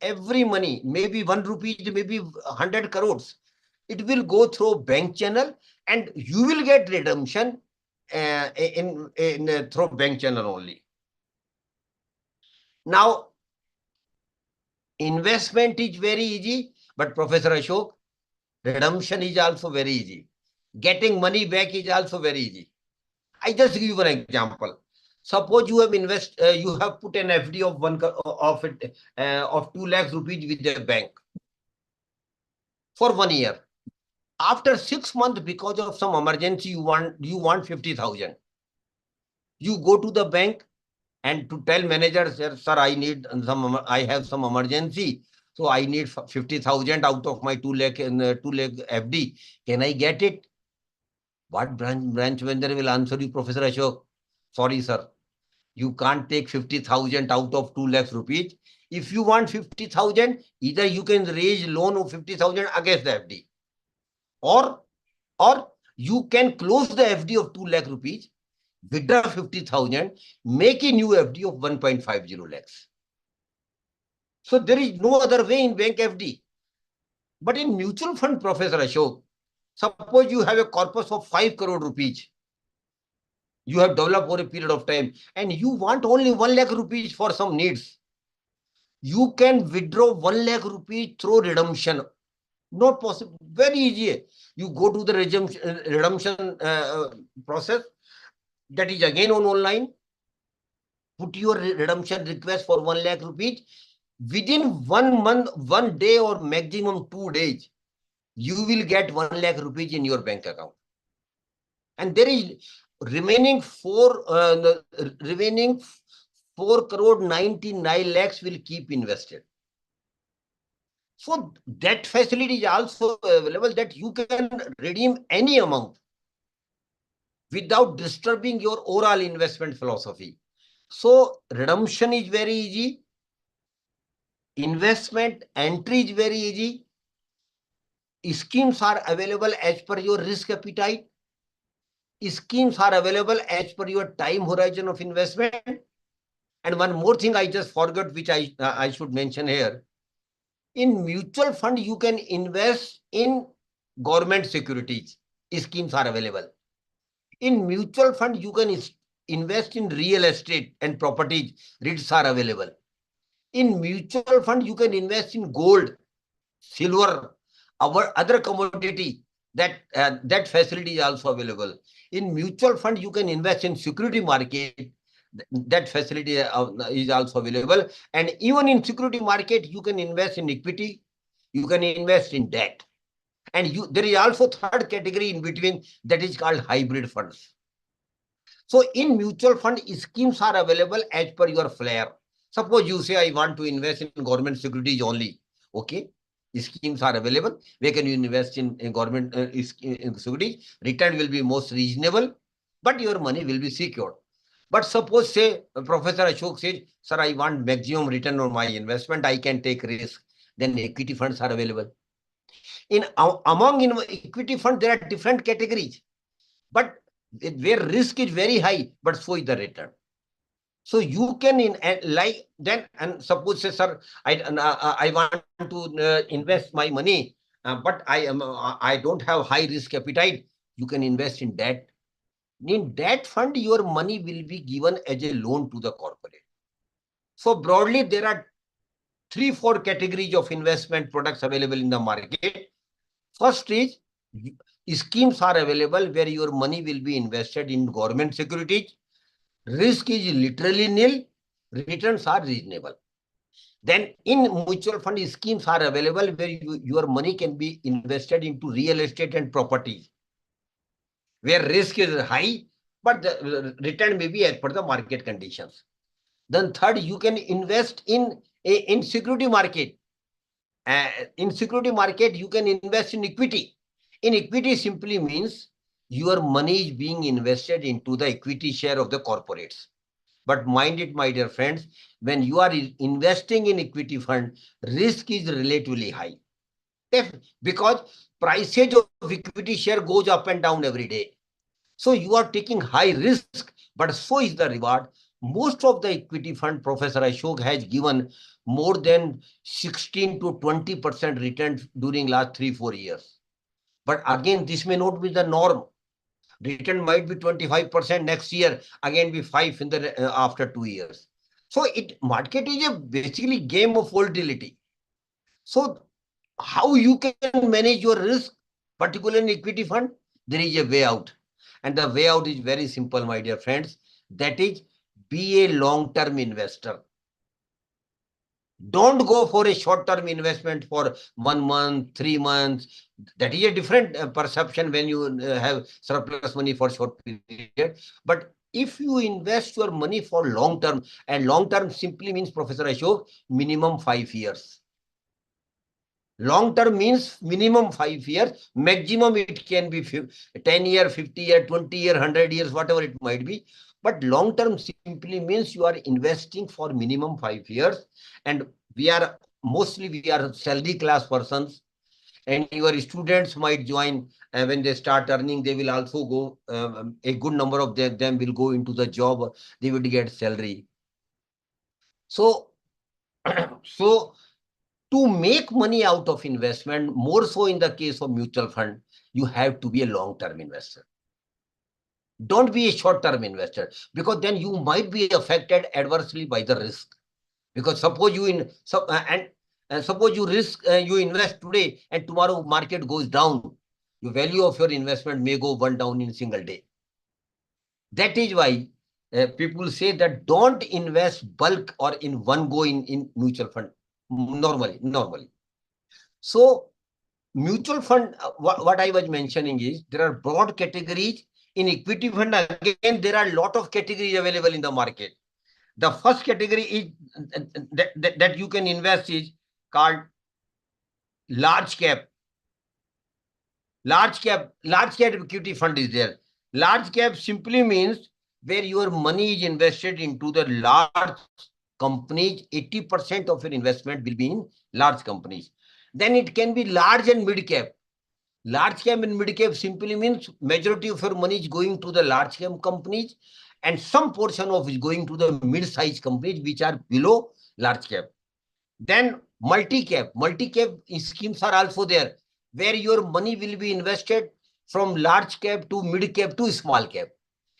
D: maybe 1 rupee, maybe 100 crores, it will go through bank channel, and you will get redemption through bank channel only. Now, investment is very easy, but Professor Ashok, redemption is also very easy. Getting money back is also very easy. I just give you an example. Suppose you have you have put an FD of 2 lakhs rupees with the bank for 1 year. After 6 months, because of some emergency, you want 50,000. You go to the bank and to tell manager, sir, I have some emergency, so I need 50,000 out of my 2 lakh FD. Can I get it? What branch manager will answer you, Professor Ashok? Sorry, sir. You can't take 50,000 out of 2 lakhs rupees. If you want 50,000, either you can raise loan of 50,000 against the FD, or you can close the FD of 2 lakh rupees, withdraw 50,000, make a new FD of 1.50 lakhs. So there is no other way in bank FD. But in mutual fund, Professor Ashok, suppose you have a corpus of 5 crore rupees. You have developed over a period of time, and you want only 1 lakh rupees for some needs. You can withdraw 1 lakh rupees through redemption. Not possible. Very easy. You go to the redemption process. That is again online. Put your redemption request for 1 lakh rupees. Within 1 month, 1 day, or maximum 2 days, you will get 1 lakh rupees in your bank account. And there is remaining 4 crore 99 lakhs will keep invested. So that facility is also available, that you can redeem any amount without disturbing your overall investment philosophy. So redemption is very easy. Investment entry is very easy. Schemes are available as per your risk appetite. Schemes are available as per your time horizon of investment. And one more thing I just forgot, which I should mention here. In mutual fund, you can invest in government securities. Schemes are available. In mutual fund, you can invest in real estate and properties. REITs are available. In mutual fund, you can invest in gold, silver, our other commodity. That facility is also available. In mutual fund, you can invest in security market. That facility is also available. And even in security market, you can invest in equity. You can invest in debt. And there is also third category in between, that is called hybrid funds. So in mutual fund, schemes are available as per your flair. Suppose you say, I want to invest in government securities only. Okay. Schemes are available. Where can you invest in government securities? Return will be most reasonable, but your money will be secured. But suppose, say, Professor Ashok says, sir, I want maximum return on my investment. I can take risk. Then equity funds are available. Among equity funds, there are different categories. But where risk is very high, but so is the return. So you can and suppose, say, sir, I want to invest my money, but I don't have high risk appetite. You can invest in debt. In that fund, your money will be given as a loan to the corporate. So broadly, there are 3-4 categories of investment products available in the market. First is, schemes are available where your money will be invested in government securities. Risk is literally nil. Returns are reasonable. Then in mutual fund, schemes are available where your money can be invested into real estate and properties, where risk is high, but the return may be as per the market conditions. Then third, you can invest in security market. In security market, you can invest in equity. In equity simply means your money is being invested into the equity share of the corporates. But mind it, my dear friends, when you are investing in equity fund, risk is relatively high. Because prices of equity share goes up and down every day. So you are taking high risk, but so is the reward. Most of the equity fund, Professor Ashok has given more than 16 to 20% return during last 3-4 years. But again, this may not be the norm. Return might be 25% next year, again be 5 in the after 2 years. So market is a basically game of volatility. So how you can manage your risk, particularly in equity fund? There is a way out. And the way out is very simple, my dear friends. That is, be a long-term investor. Don't go for a short-term investment for 1 month, 3 months. That is a different perception when you have surplus money for short period. But if you invest your money for long-term, and long-term simply means, Professor Ashok, minimum 5 years. Long-term means minimum 5 years. Maximum it can be 10 years, 50 years, 20 years, 100 years, whatever it might be. But long-term simply means you are investing for minimum 5 years. And we are salary class persons. And your students might join when they start earning, they will also go, a good number of them will go into the job, they will get salary. So, to make money out of investment, more so in the case of mutual fund, you have to be a long-term investor. Don't be a short-term investor, because then you might be affected adversely by the risk. Because suppose you invest today and tomorrow market goes down, the value of your investment may go one down in a single day. That is why people say that don't invest bulk or in one go in mutual fund normally. So mutual fund, what I was mentioning is there are broad categories. In equity fund, again, there are a lot of categories available in the market. The first category is that you can invest is called large cap. Large cap equity fund is there. Large cap simply means where your money is invested into the large companies. 80% of your investment will be in large companies. Then it can be large and mid cap. Large cap and mid cap simply means majority of your money is going to the large cap companies and some portion of it is going to the mid-sized companies which are below large cap. Then multi-cap schemes are also there, where your money will be invested from large cap to mid cap to small cap.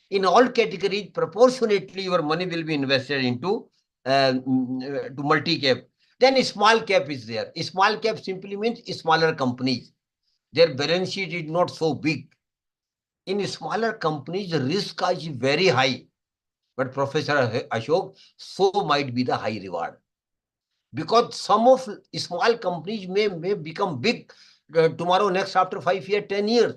D: In all categories, proportionately, your money will be invested into to multi-cap. Then small cap is there. Small cap simply means smaller companies. Their balance sheet is not so big. In smaller companies, the risk is very high. But Professor Ashok, so might be the high reward. Because some of small companies may become big tomorrow, next, after 5 years, 10 years.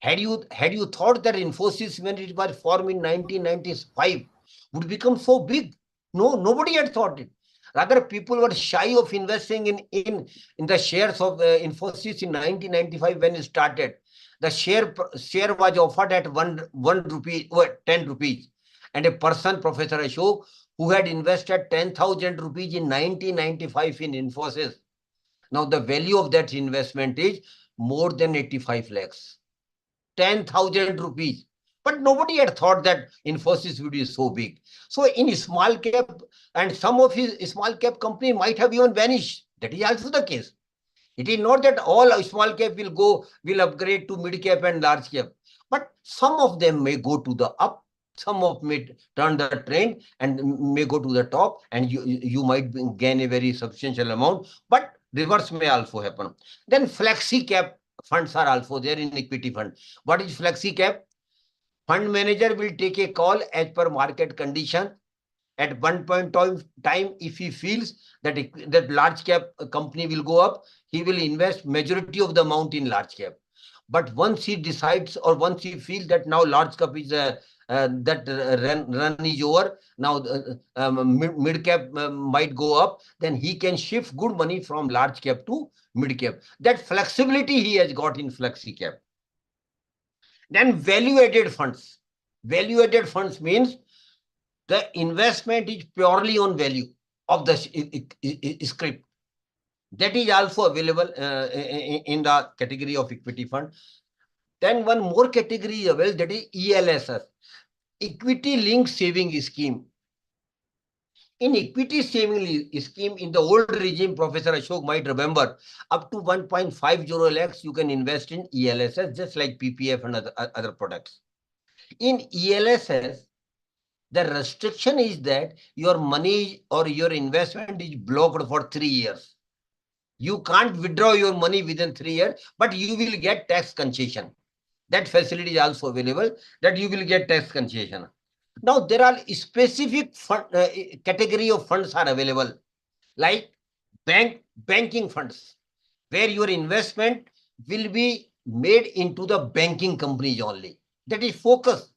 D: Had you thought that Infosys, when it was formed in 1995, would become so big? No, nobody had thought it. Rather, people were shy of investing in the shares of Infosys in 1995 when it started. The share was offered at 1 rupee, 10 rupees. And a person, Professor Ashok, who had invested 10,000 rupees in 1995 in Infosys, now the value of that investment is more than 85 lakhs. 10,000 rupees. But nobody had thought that Infosys would be so big. So in small cap, and some of his small cap company might have even vanished. That is also the case. It is not that all small cap will upgrade to mid cap and large cap. But some of them may go to the up, some of may turn the trend and may go to the top, and you might gain a very substantial amount. But reverse may also happen. Then flexi cap funds are also there in equity fund. What is flexi cap? Fund manager will take a call as per market condition. At one point of time, if he feels that that large cap company will go up, he will invest majority of the amount in large cap. But once he decides, or once he feels that now large cap is run is over, now mid cap might go up, then he can shift good money from large cap to mid cap. That flexibility he has got in flexi cap. Then value added funds. Value added funds means the investment is purely on value of the script. That is also available in the category of equity fund. Then one more category is available, that is ELSS, Equity Linked Saving Scheme. In equity saving scheme, in the old regime, Professor Ashok might remember, up to 1.50 lakhs, you can invest in ELSS, just like PPF and other products. In ELSS, the restriction is that your money or your investment is blocked for 3 years. You can't withdraw your money within 3 years, but you will get tax concession. That facility is also available, that you will get tax concession. Now, there are specific fund, category of funds are available, like banking funds, where your investment will be made into the banking companies only. That is focus.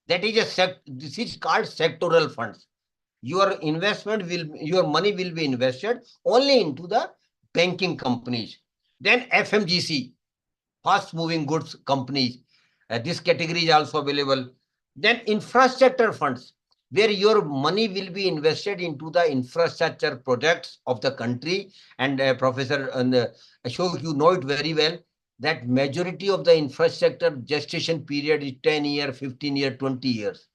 D: That is this is called sectoral funds. Your money will be invested only into the banking companies. Then FMGC, fast moving goods companies. This category is also available. Then infrastructure funds, where your money will be invested into the infrastructure projects of the country. And Professor Ashok, you know it very well, that majority of the infrastructure gestation period is 10 years, 15 years, 20 years.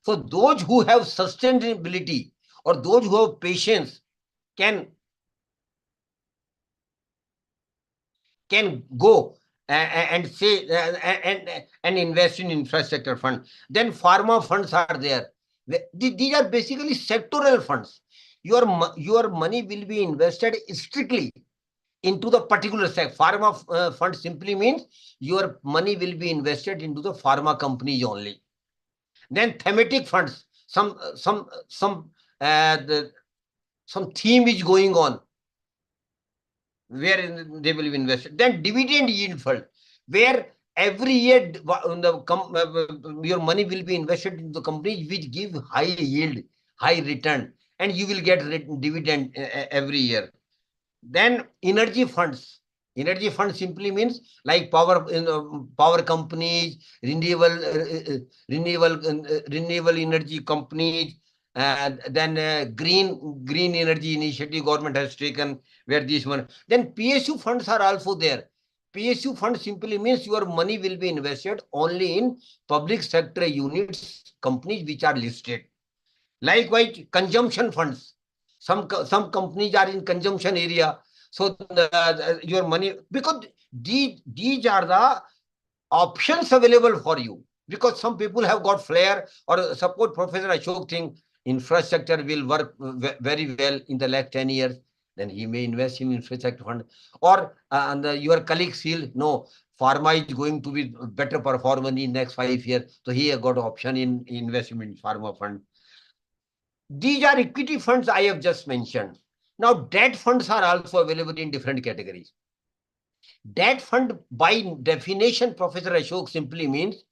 D: So those who have sustainability or those who have patience can go and say and invest in infrastructure fund. Then pharma funds are there. These are basically sectoral funds. Your money will be invested strictly into the particular sector. Pharma fund simply means your money will be invested into the pharma companies only. Then thematic funds, some theme is going on, where they will be invested. Then dividend yield fund, where every year your money will be invested into the companies which give high yield, high return, and you will get dividend every year. Then energy funds. Energy fund simply means like power companies, renewable energy companies, then green energy initiative government has taken, where this one. Then PSU funds are also there. PSU fund simply means your money will be invested only in public sector units, companies which are listed. Likewise, consumption funds. Some companies are in consumption area. So your money, because these are the options available for you, because some people have got flair, or support Professor Ashok think infrastructure will work very well in the next 10 years, then he may invest in infrastructure fund. Or your colleagues feel, no, pharma is going to be better performer in next 5 years, so he has got option in investment in pharma fund. These are equity funds I have just mentioned. Now, debt funds are also available in different categories. Debt fund, by definition, Professor Ashok, simply means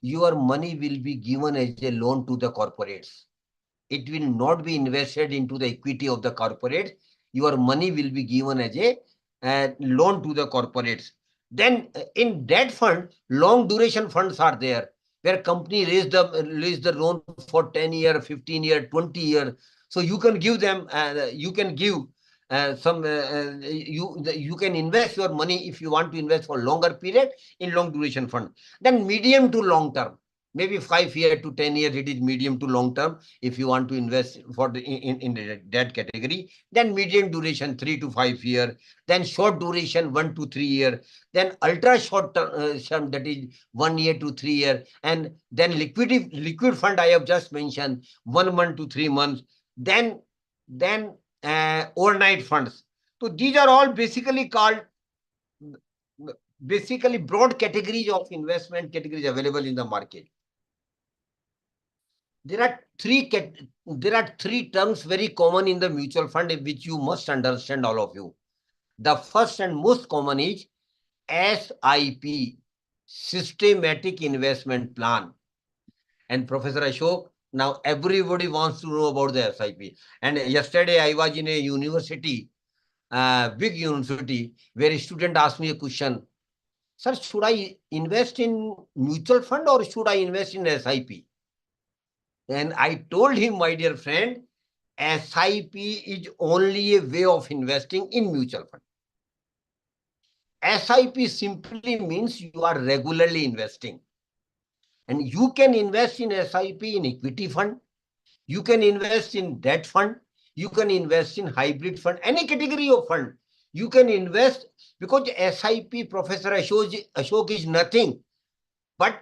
D: your money will be given as a loan to the corporates. It will not be invested into the equity of the corporate. Your money will be given as a loan to the corporates. Then in debt fund, long duration funds are there, where company raise the loan for 10 year, 15 year, 20 year. So you can give them, you can give you can invest your money if you want to invest for longer period in long duration fund. Then medium to long term, maybe 5 years to 10 years, it is medium to long term. If you want to invest for in the debt category, then medium duration 3 to 5 years, then short duration 1 to 3 years, then ultra short term, that is 1 year to 3 years, and then liquid fund I have just mentioned, 1 month to 3 months, then overnight funds. So these are all basically called broad categories of investment categories available in the market. There are three terms very common in the mutual fund, which you must understand, all of you. The first and most common is SIP, Systematic Investment Plan. And Professor Ashok, now everybody wants to know about the SIP. And yesterday I was in a university, big university, where a student asked me a question, sir, should I invest in mutual fund or should I invest in SIP? And I told him, my dear friend, SIP is only a way of investing in mutual fund. SIP simply means you are regularly investing. And you can invest in SIP in equity fund. You can invest in debt fund. You can invest in hybrid fund, any category of fund. You can invest, because SIP, Professor Ashok, is nothing but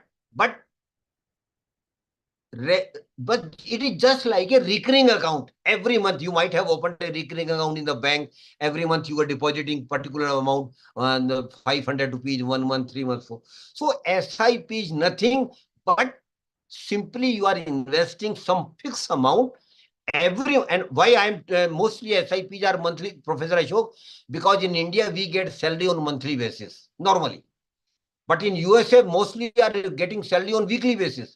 D: it is just like a recurring account. Every month you might have opened a recurring account in the bank. Every month you are depositing particular amount, 500 rupees, 1 month, 3 months. So SIP is nothing but simply you are investing some fixed amount and why I'm mostly SIPs are monthly, Professor Ashok, because in India we get salary on monthly basis normally, but in USA mostly are getting salary on weekly basis.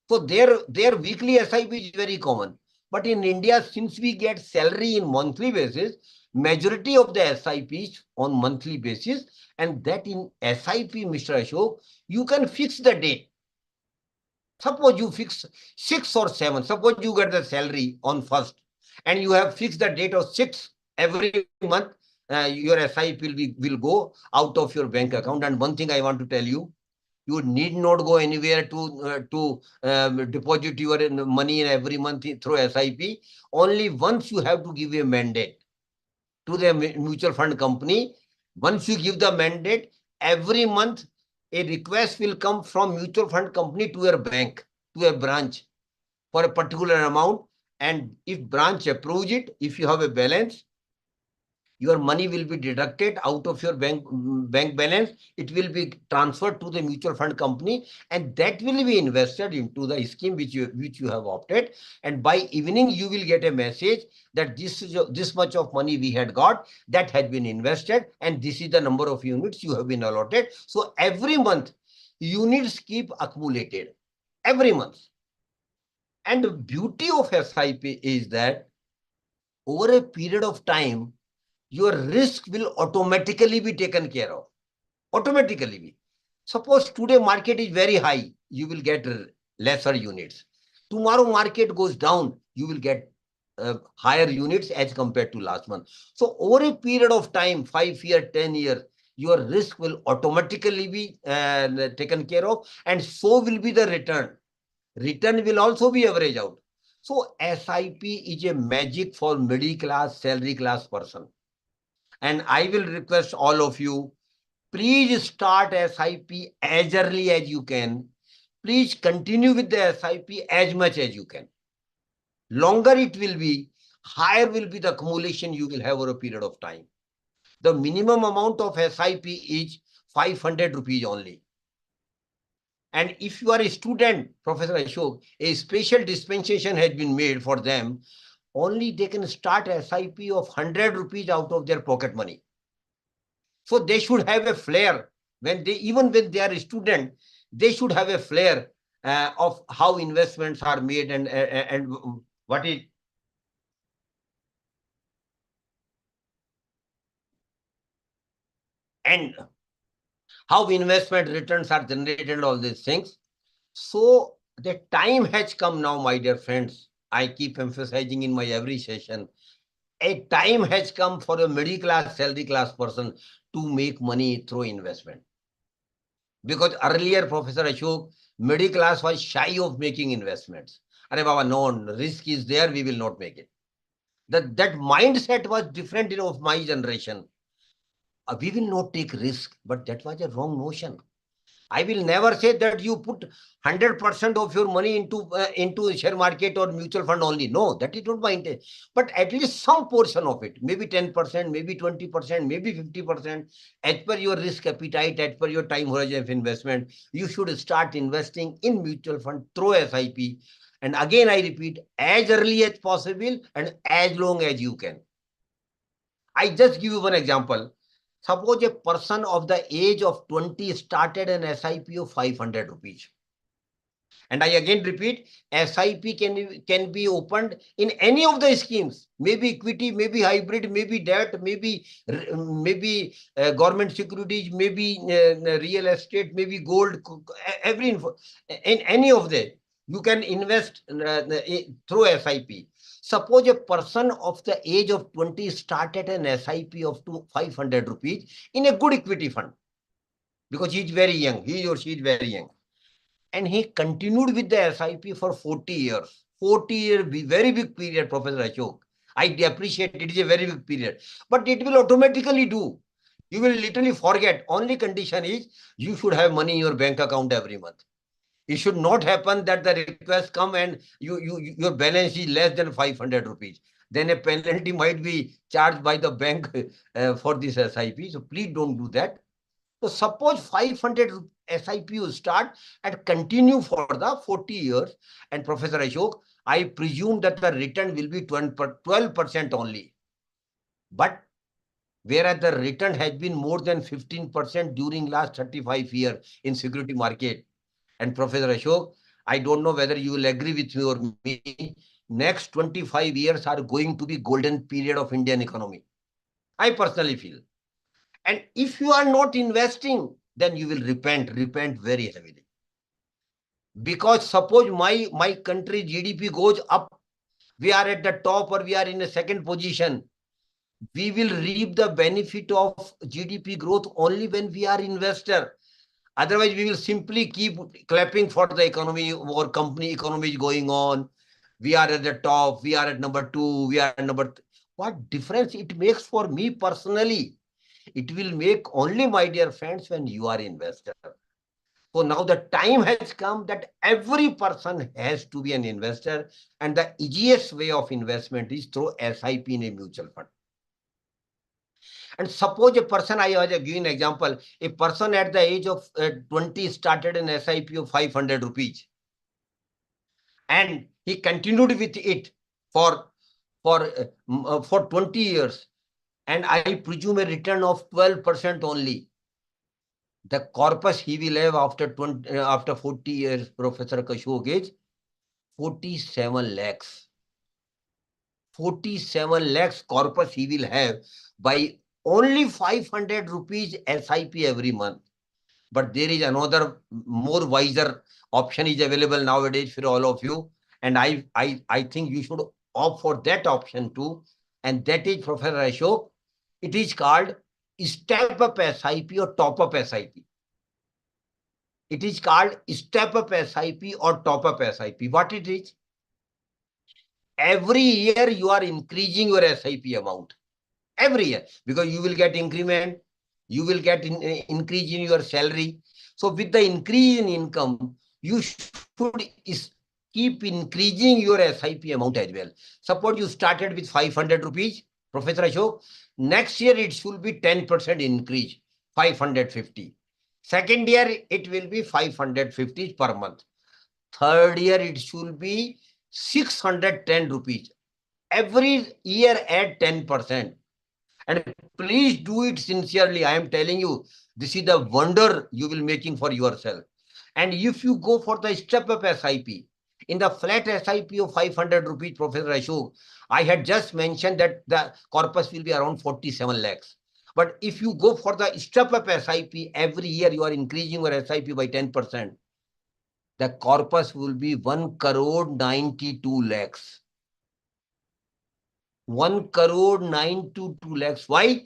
D: So their weekly SIP is very common. But in India, since we get salary in monthly basis, majority of the SIP is on monthly basis. And that in SIP, Mr. Ashok, you can fix the date. Suppose you fix 6 or 7. Suppose you get the salary on 1st and you have fixed the date of 6 every month. Your SIP will go out of your bank account. And one thing I want to tell you, you need not go anywhere to deposit your money every month through SIP. Only once you have to give a mandate to the mutual fund company. Once you give the mandate, every month a request will come from mutual fund company to your bank, to a branch for a particular amount. And if branch approves it, if you have a balance, your money will be deducted out of your bank balance. It will be transferred to the mutual fund company, and that will be invested into the scheme which you have opted. And by evening, you will get a message that this much of money we had got, that had been invested, and this is the number of units you have been allotted. So every month, units keep accumulated every month. And the beauty of SIP is that over a period of time, your risk will automatically be taken care of. Automatically be. Suppose today market is very high, you will get lesser units. Tomorrow market goes down, you will get higher units as compared to last month. So over a period of time, 5 years, 10 years, your risk will automatically be taken care of, and so will be the return. Return will also be averaged out. So SIP is a magic for middle class, salary class person. And I will request all of you, Please start SIP as early as you can. Please continue with the SIP as much as you can. Longer it will be, higher will be the accumulation you will have over a period of time. The minimum amount of SIP is 500 rupees only. And if you are a student, Professor Ashok, a special dispensation has been made for them. Only they can start SIP of 100 rupees out of their pocket money. So they should have a flair even when they are a student, they should have a flair of how investments are made and what is. And how investment returns are generated and all these things. So the time has come now, my dear friends. I keep emphasizing in my every session, a time has come for a middle class, salary class person to make money through investment. Because earlier, Professor Ashok, middle class was shy of making investments. Arey Baba, no, risk is there, we will not make it. That mindset was different of my generation. We will not take risk, but that was a wrong notion. I will never say that you put 100% of your money into share market or mutual fund only. No, that is not my intent. But at least some portion of it, maybe 10%, maybe 20%, maybe 50%, as per your risk appetite, as per your time horizon of investment, you should start investing in mutual fund through SIP. And again, I repeat, as early as possible and as long as you can. I just give you one example. Suppose a person of the age of 20 started an SIP of 500 rupees. And I again repeat, SIP can be opened in any of the schemes, maybe equity, maybe hybrid, maybe debt, maybe government securities, maybe real estate, maybe gold, in any of them. You can invest through SIP. Suppose a person of the age of 20 started an SIP of 500 rupees in a good equity fund, because he is very young, he or she is very young. And he continued with the SIP for 40 years. 40 years, very big period, Professor Ashok. I appreciate it is a very big period. But it will automatically do. You will literally forget. Only condition is you should have money in your bank account every month. It should not happen that the request come and your balance is less than 500 rupees. Then a penalty might be charged by the bank for this SIP. So please don't do that. So suppose 500 SIP you start and continue for the 40 years. And Professor Ashok, I presume that the return will be 12% only. But whereas the return has been more than 15% during last 35 years in security market. And Professor Ashok, I don't know whether you will agree with me or me. Next 25 years are going to be golden period of Indian economy. I personally feel. And if you are not investing, then you will repent very heavily. Because suppose my country GDP goes up, we are at the top or we are in a second position. We will reap the benefit of GDP growth only when we are investor. Otherwise, we will simply keep clapping for the economy or company economy is going on. We are at the top, we are at number 2, we are at number 3. What difference it makes for me personally? It will make only, my dear friends, when you are investor. So now the time has come that every person has to be an investor, and the easiest way of investment is through SIP in a mutual fund. And suppose a person, I was giving an example, a person at the age of 20 started an SIP of 500 rupees. And he continued with it for 20 years. And I presume a return of 12% only. The corpus he will have after 40 years, Professor Ashok, is 47 lakhs. 47 lakhs corpus he will have by only 500 rupees SIP every month. But there is another more wiser option is available nowadays for all of you. And I think you should opt for that option too. And that is, Professor Ashok, it is called step-up SIP or top-up SIP. It is called step-up SIP or top-up SIP. What it is? Every year you are increasing your SIP amount. Every year. Because you will get increment, You will get increase in your salary. So with the increase in income, you should keep increasing your SIP amount as well. Suppose you started with 500 rupees, Professor Ashok. Next year it should be 10% increase, 550. Second year it will be 550 per month. Third year it should be 610 rupees. Every year add 10%. And please do it sincerely. I am telling you, this is the wonder you will making for yourself. And if you go for the step-up SIP, in the flat SIP of 500 rupees, Professor Ashok, I had just mentioned that the corpus will be around 47 lakhs. But if you go for the step-up SIP, every year you are increasing your SIP by 10%. The corpus will be 1 crore 92 lakhs. 1 crore 92 lakhs. Why?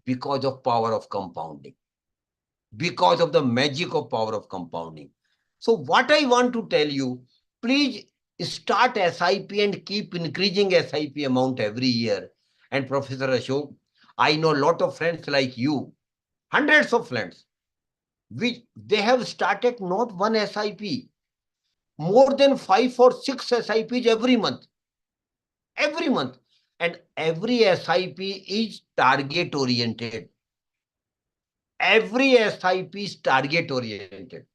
D: Because of power of compounding. Because of the magic of power of compounding. So what I want to tell you, please start SIP and keep increasing SIP amount every year. And Professor Ashok, I know a lot of friends like you, hundreds of friends, which they have started not one SIP, more than 5 or 6 SIPs every month. Every month. And every SIP is target oriented. Every SIP is target oriented.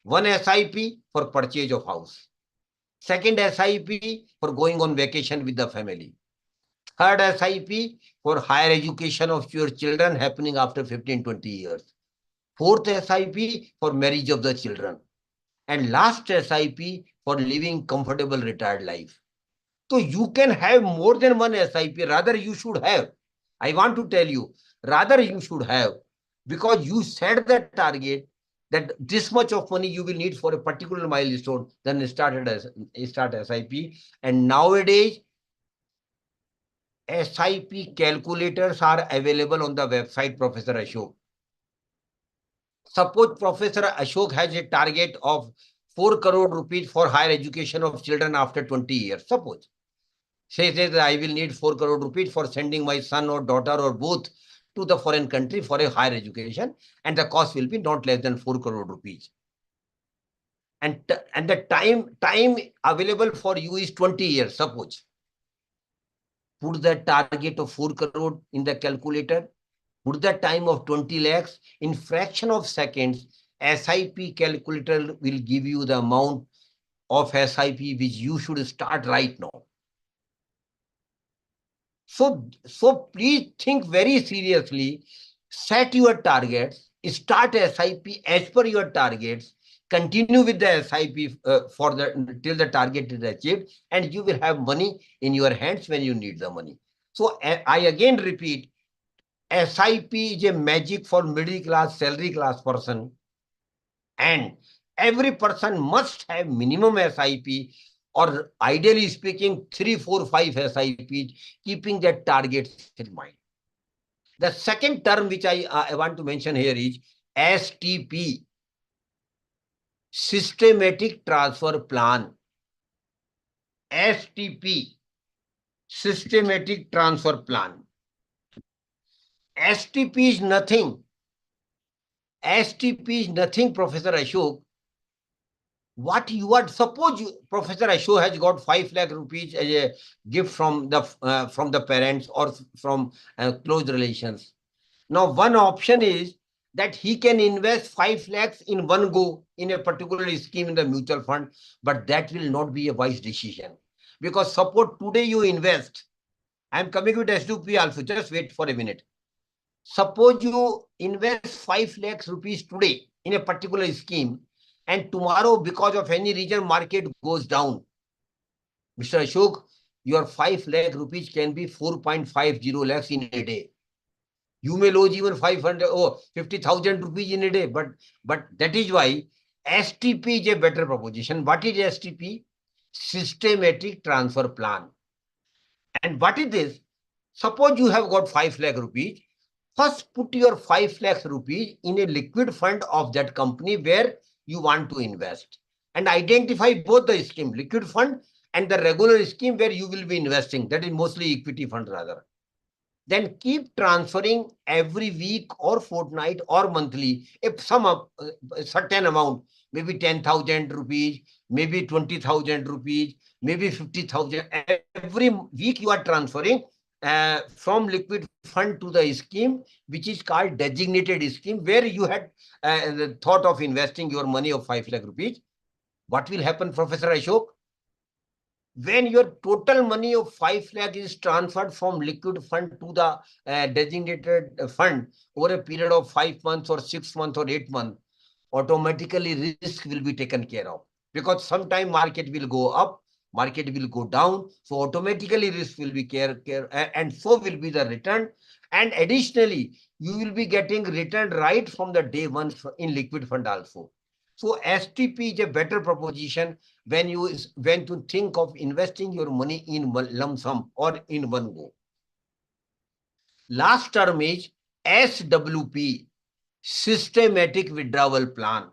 D: One SIP for purchase of house. Second SIP for going on vacation with the family. Third SIP for higher education of your children happening after 15-20 years. Fourth SIP for marriage of the children. And last SIP for living comfortable retired life. So you can have more than one SIP. Rather you should have. I want to tell you, rather you should have, because you set the target that this much of money you will need for a particular milestone, then start SIP. And nowadays, SIP calculators are available on the website, Professor Ashok. Suppose Professor Ashok has a target of 4 crore rupees for higher education of children after 20 years. Suppose. Says that I will need 4 crore rupees for sending my son or daughter or both to the foreign country for a higher education, and the cost will be not less than 4 crore rupees. And the time available for you is 20 years, suppose. Put the target of 4 crore in the calculator, put the time of 20 lakhs, in fraction of seconds, SIP calculator will give you the amount of SIP which you should start right now. So please think very seriously, set your targets, start SIP as per your targets, continue with the SIP till the target is achieved, and you will have money in your hands when you need the money. So I again repeat, SIP is a magic for middle class, salary class person, and every person must have minimum SIP, or ideally speaking, 3, 4, 5 SIPs, keeping that targets in mind. The second term which I want to mention here is STP, Systematic Transfer Plan. STP, Systematic Transfer Plan. STP is nothing. STP is nothing, Professor Ashok. What you are, suppose Professor Ashok has got 5 lakh rupees as a gift from the parents or from close relations. Now, one option is that he can invest 5 lakhs in one go in a particular scheme in the mutual fund, but that will not be a wise decision. Because suppose today you invest, I am coming with S2P also, just wait for a minute. Suppose you invest 5 lakhs rupees today in a particular scheme, and tomorrow, because of any reason, market goes down. Mr. Ashok, your 5 lakh rupees can be 4.50 lakhs in a day. You may lose even 50,000 rupees in a day, but that is why STP is a better proposition. What is STP? Systematic Transfer Plan. And what is this? Suppose you have got 5 lakh rupees. First, put your 5 lakh rupees in a liquid fund of that company where you want to invest, and identify both the scheme, liquid fund and the regular scheme where you will be investing. That is mostly equity fund rather. then keep transferring every week or fortnight or monthly, if some certain amount, maybe 10,000 rupees, maybe 20,000 rupees, maybe 50,000. Every week you are transferring from liquid fund to the scheme, which is called designated scheme, where you had the thought of investing your money of 5 lakh rupees. What will happen, Professor Ashok? When your total money of 5 lakh is transferred from liquid fund to the designated fund over a period of 5 months or 6 months or 8 months, automatically risk will be taken care of, because sometime market will go up, market will go down, so automatically risk will be care and so will be the return. And additionally, you will be getting return right from the day one in liquid fund also. So STP is a better proposition when to think of investing your money in lump sum or in one go. Last term is SWP, systematic withdrawal plan,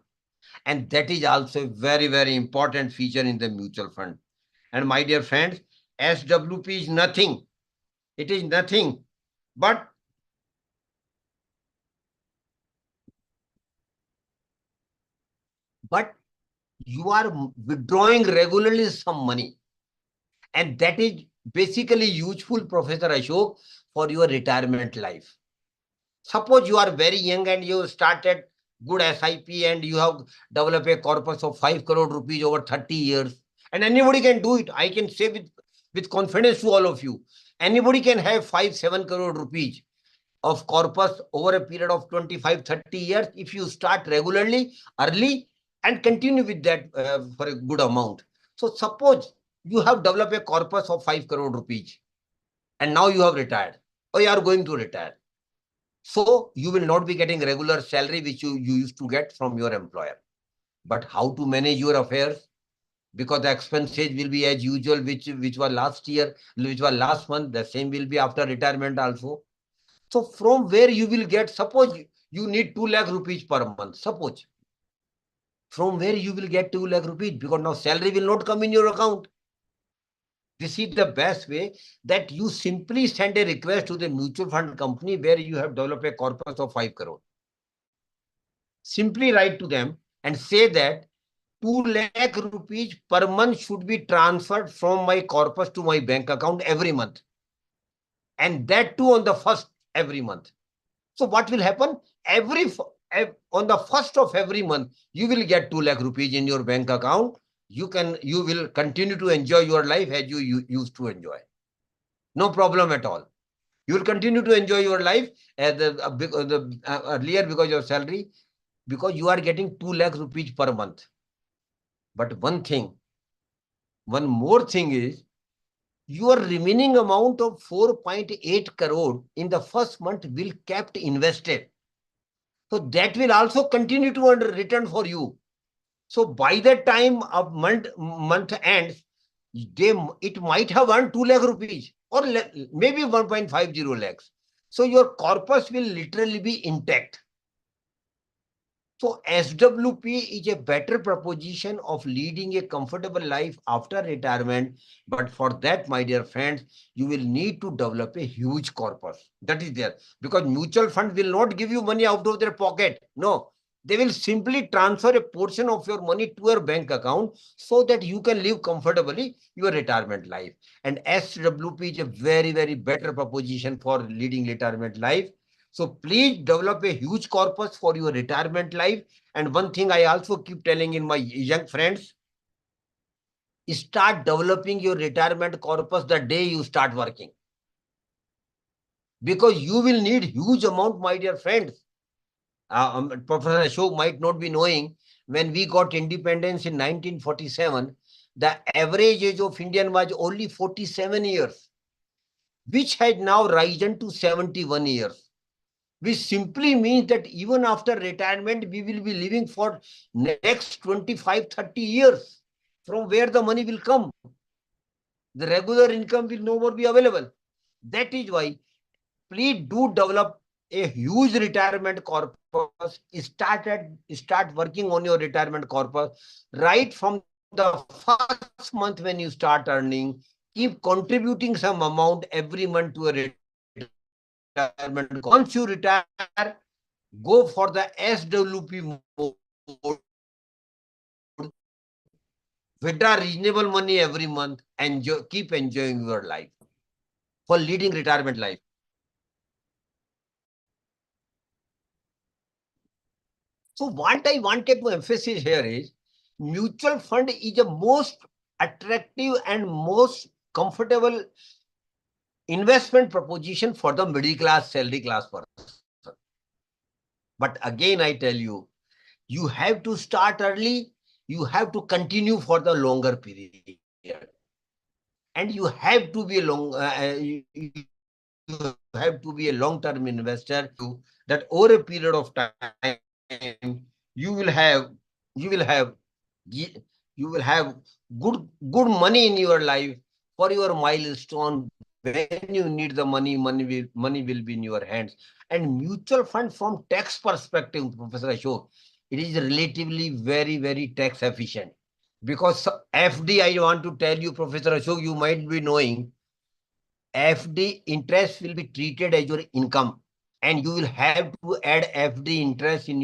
D: and that is also a very, very important feature in the mutual fund. And my dear friends, SWP is nothing. It is nothing but you are withdrawing regularly some money, and that is basically useful, Professor Ashok, for your retirement life. Suppose you are very young and you started good SIP and you have developed a corpus of 5 crore rupees over 30 years, and anybody can do it. I can say with confidence to all of you, anybody can have 5-7 crore rupees of corpus over a period of 25-30 years if you start regularly, early, and continue with that for a good amount. So suppose you have developed a corpus of 5 crore rupees and now you have retired or you are going to retire. So you will not be getting regular salary which you used to get from your employer. But how to manage your affairs? Because the expenses will be as usual, which was last year, which was last month, the same will be after retirement also. So from where you will get, suppose you need 2 lakh rupees per month, suppose. From where you will get 2 lakh rupees, because now salary will not come in your account. This is the best way, that you simply send a request to the mutual fund company where you have developed a corpus of 5 crore. Simply write to them and say that 2 lakh rupees per month should be transferred from my corpus to my bank account every month. And that too on the first every month. So what will happen? On the first of every month, you will get 2 lakh rupees in your bank account. You will continue to enjoy your life as you used to enjoy. No problem at all. You will continue to enjoy your life as earlier because of salary, because you are getting 2 lakh rupees per month. But one more thing is, your remaining amount of 4.8 crore in the first month will kept invested. So that will also continue to earn return for you. So by the time of month ends, it might have earned 2 lakh rupees or maybe 1.50 lakhs. So your corpus will literally be intact. So SWP is a better proposition of leading a comfortable life after retirement. But for that, my dear friends, you will need to develop a huge corpus. That is there. Because mutual fund will not give you money out of their pocket. No, they will simply transfer a portion of your money to your bank account so that you can live comfortably your retirement life. And SWP is a very, very better proposition for leading retirement life. So please develop a huge corpus for your retirement life. And one thing I also keep telling in my young friends, start developing your retirement corpus the day you start working. Because you will need huge amount, my dear friends. Professor Ashok might not be knowing, when we got independence in 1947, the average age of Indian was only 47 years, which has now risen to 71 years. Which simply means that even after retirement, we will be living for next 25-30 years. From where the money will come? The regular income will no more be available. That is why, please do develop a huge retirement corpus. Start working on your retirement corpus right from the first month when you start earning. Keep contributing some amount every month to a retirement retirement. Once you retire, go for the SWP mode, withdraw reasonable money every month, and keep enjoying your life for leading retirement life. So what I wanted to emphasize here is mutual fund is the most attractive and most comfortable investment proposition for the middle class, salary class person. But again, I tell you, you have to start early. You have to continue for the longer period. And you have to be a long-term investor too, that over a period of time, you will have good money in your life for your milestone. When you need the money will be in your hands. And mutual fund from tax perspective, Professor Ashok, it is relatively very tax efficient. Because FD, I want to tell you, Professor Ashok, you might be knowing, FD interest will be treated as your income, and you will have to add FD interest in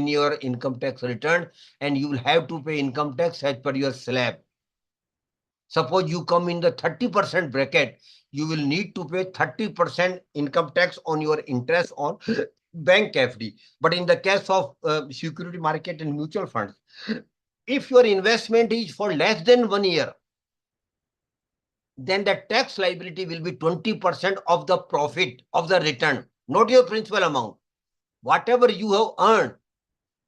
D: your income tax return, and you will have to pay income tax as per your slab. Suppose you come in the 30% bracket, you will need to pay 30% income tax on your interest on bank FD. But in the case of security market and mutual funds, if your investment is for less than 1 year, then the tax liability will be 20% of the profit of the return, not your principal amount. Whatever you have earned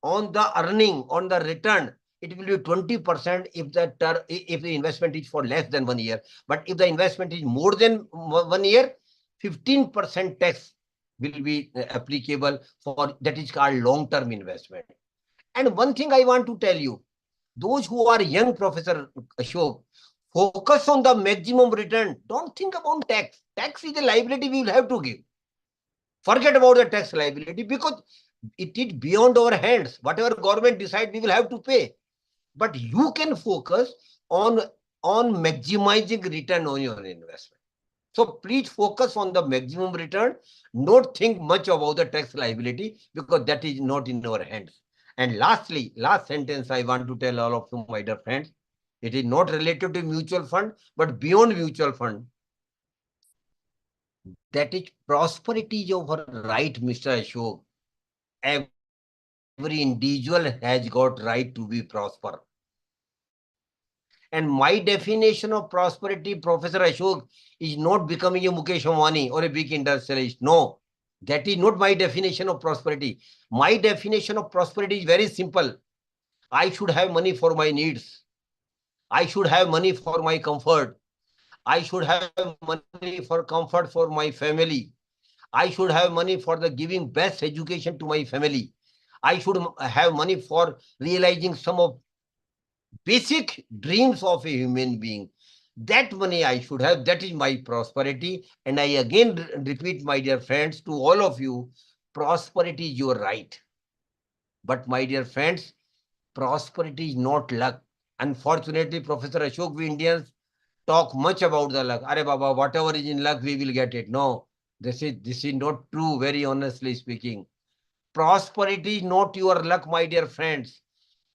D: on the earning, on the return, it will be 20% if the investment is for less than 1 year. But if the investment is more than 1 year, 15% tax will be applicable for, that is called long-term investment. And one thing I want to tell you, those who are young, Professor Ashok, focus on the maximum return. Don't think about tax. Tax is a liability we will have to give. Forget about the tax liability because it is beyond our hands. Whatever government decides, we will have to pay. But you can focus on maximizing return on your investment. So please focus on the maximum return. Don't think much about the tax liability because that is not in our hands. And lastly, last sentence I want to tell all of you, my dear friends, it is not related to mutual fund, but beyond mutual fund. That is prosperity is our right, Mr. Ashok. Every individual has got right to be prosper. And my definition of prosperity, Professor Ashok, is not becoming a Mukesh Ambani or a big industrialist. No, that is not my definition of prosperity. My definition of prosperity is very simple. I should have money for my needs. I should have money for my comfort. I should have money for comfort for my family. I should have money for the giving best education to my family. I should have money for realizing some of basic dreams of a human being. That money I should have. That is my prosperity. And I again repeat, my dear friends, to all of you, prosperity is your right. But my dear friends, prosperity is not luck. Unfortunately, Professor Ashok, we Indians talk much about the luck. Are Baba, whatever is in luck, we will get it. No, this is not true, very honestly speaking. Prosperity is not your luck, my dear friends.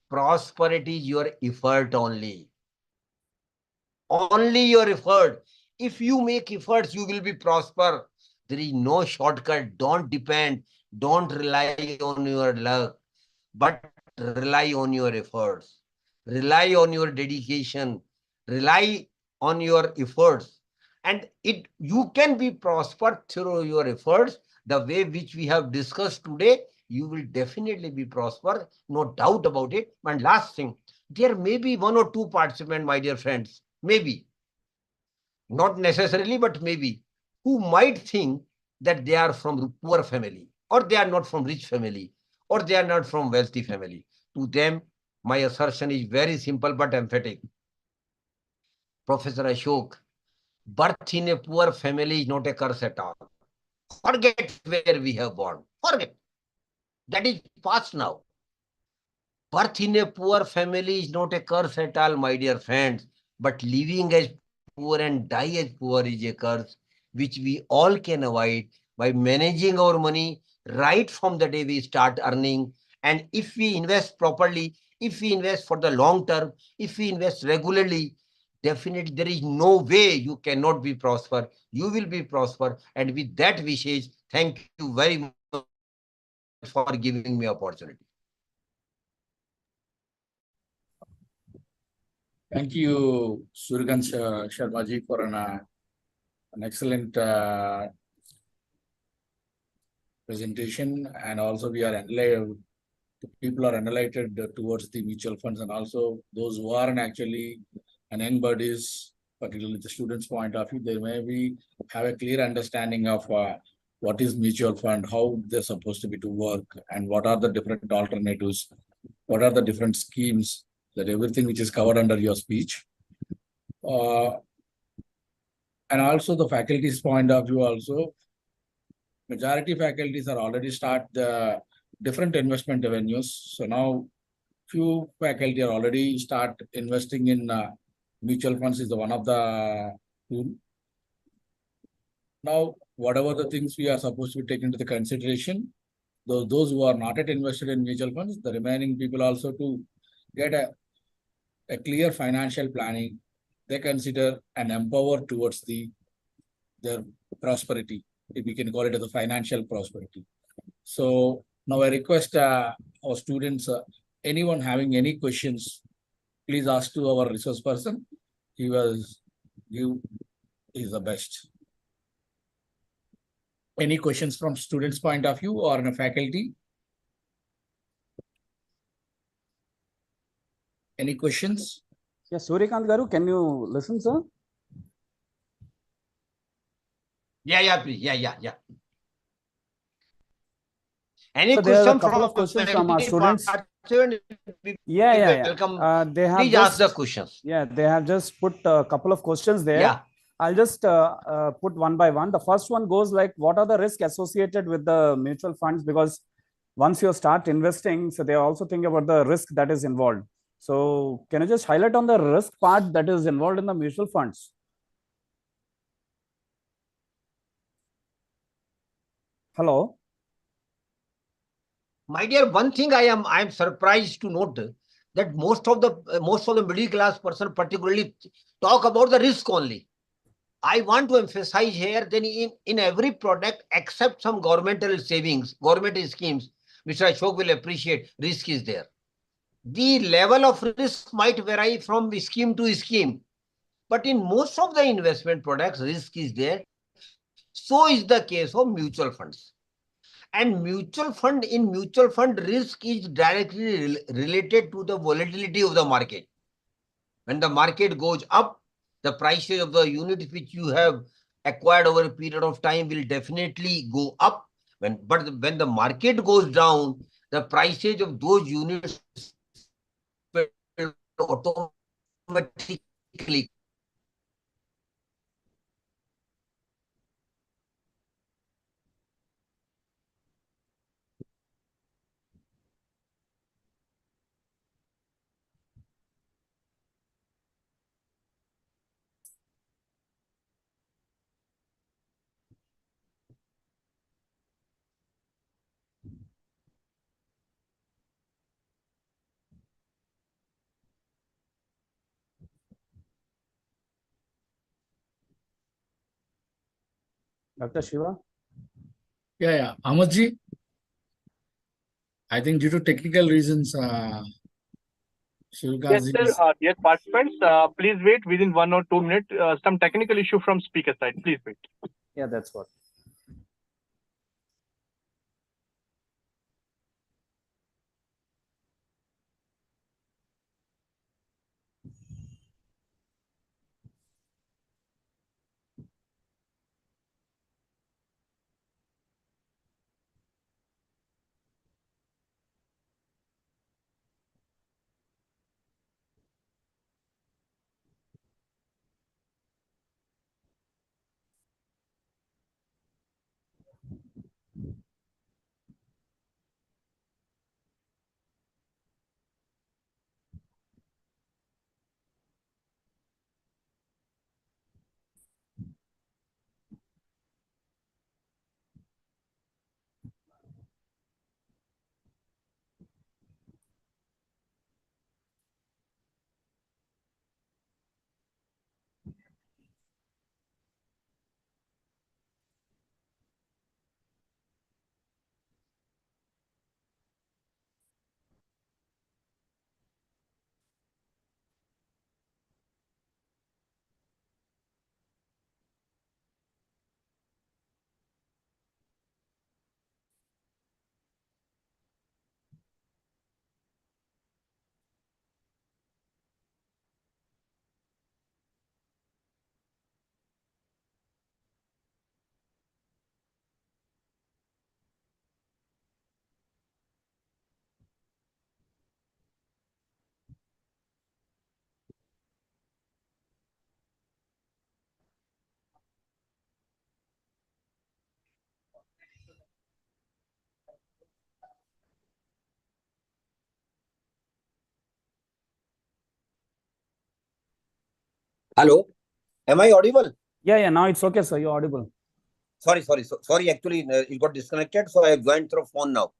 D: Prosperity is your effort only. Only your effort. If you make efforts, you will be prosper. There is no shortcut. Don't depend. Don't rely on your luck, but rely on your efforts. Rely on your dedication. Rely on your efforts. And you can be prosper through your efforts. The way which we have discussed today, you will definitely be prosper. No doubt about it. And last thing, there may be 1 or 2 participants, my dear friends, maybe, not necessarily, but maybe, who might think that they are from poor family, or they are not from rich family, or they are not from wealthy family. To them, my assertion is very simple but emphatic. Professor Ashok, birth in a poor family is not a curse at all. Forget where we have born. Forget. That is past now. Birth in a poor family is not a curse at all, my dear friends. But living as poor and die as poor is a curse, which we all can avoid by managing our money right from the day we start earning. And if we invest properly, if we invest for the long term, if we invest regularly, definitely there is no way you cannot be prosper. You will be prosper. And with that wishes, thank you very much for giving me opportunity.
B: Thank you, Surgan Sharma ji, for an excellent presentation. And also we are enlightened, people are enlightened towards the mutual funds, and also those who aren't actually an young buddies, particularly the students' point of view, they maybe have a clear understanding of what is mutual fund, how they're supposed to be to work, and what are the different alternatives, what are the different schemes, that everything which is covered under your speech. And also the faculty's point of view also, majority faculties are already start the different investment avenues. So now few faculty are already start investing in mutual funds is the one of the tool. Now, whatever the things we are supposed to take into the consideration, those who are not yet invested in mutual funds, the remaining people also to get a clear financial planning, they consider and empower towards their prosperity, if we can call it as a financial prosperity. So now I request our students, anyone having any questions, please ask to our resource person. He is the best. Any questions from students' point of view or in a faculty? Any questions?
E: Yes, Suryakant Garu, can you listen, sir?
D: Yeah, please. Yeah. Any
E: So there are a
D: question
E: couple
D: from
E: of questions from our students. Yeah.
D: Welcome.
E: They have
D: Please ask the questions.
E: Yeah, they have just put a couple of questions there.
D: Yeah.
E: I'll just put one by one. The first one goes like, what are the risks associated with the mutual funds? Because once you start investing, so they also think about the risk that is involved. So can you just highlight on the risk part that is involved in the mutual funds? Hello.
D: My dear, one thing I am surprised to note that most of the middle class person particularly talk about the risk only. I want to emphasize here that in every product except some governmental savings, government schemes, Mr. Ashok will appreciate, risk is there. The level of risk might vary from scheme to scheme, but in most of the investment products, risk is there. So is the case of mutual funds. And mutual fund risk is directly related to the volatility of the market. When the market goes up, the prices of the units which you have acquired over a period of time will definitely go up. But when the market goes down, the prices of those units will automatically.
E: Dr. Shiva?
B: Yeah. Amadji, I think due to technical reasons,
A: Yes, sir. Dear participants, please wait within 1 or 2 minutes. Some technical issue from speaker side. Please wait.
E: Yeah, that's what.
F: Hello, am I audible?
E: Yeah, now it's okay, sir. You're audible.
F: Sorry. Actually, it got disconnected, so I have joined through phone now.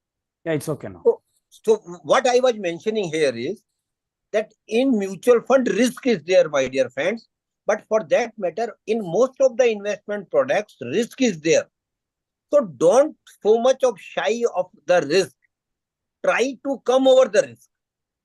E: Yeah, it's okay now.
F: So what I was mentioning here is that in mutual fund, risk is there, my dear friends. But for that matter, in most of the investment products, risk is there. So don't so much of shy of the risk. Try to come over the risk.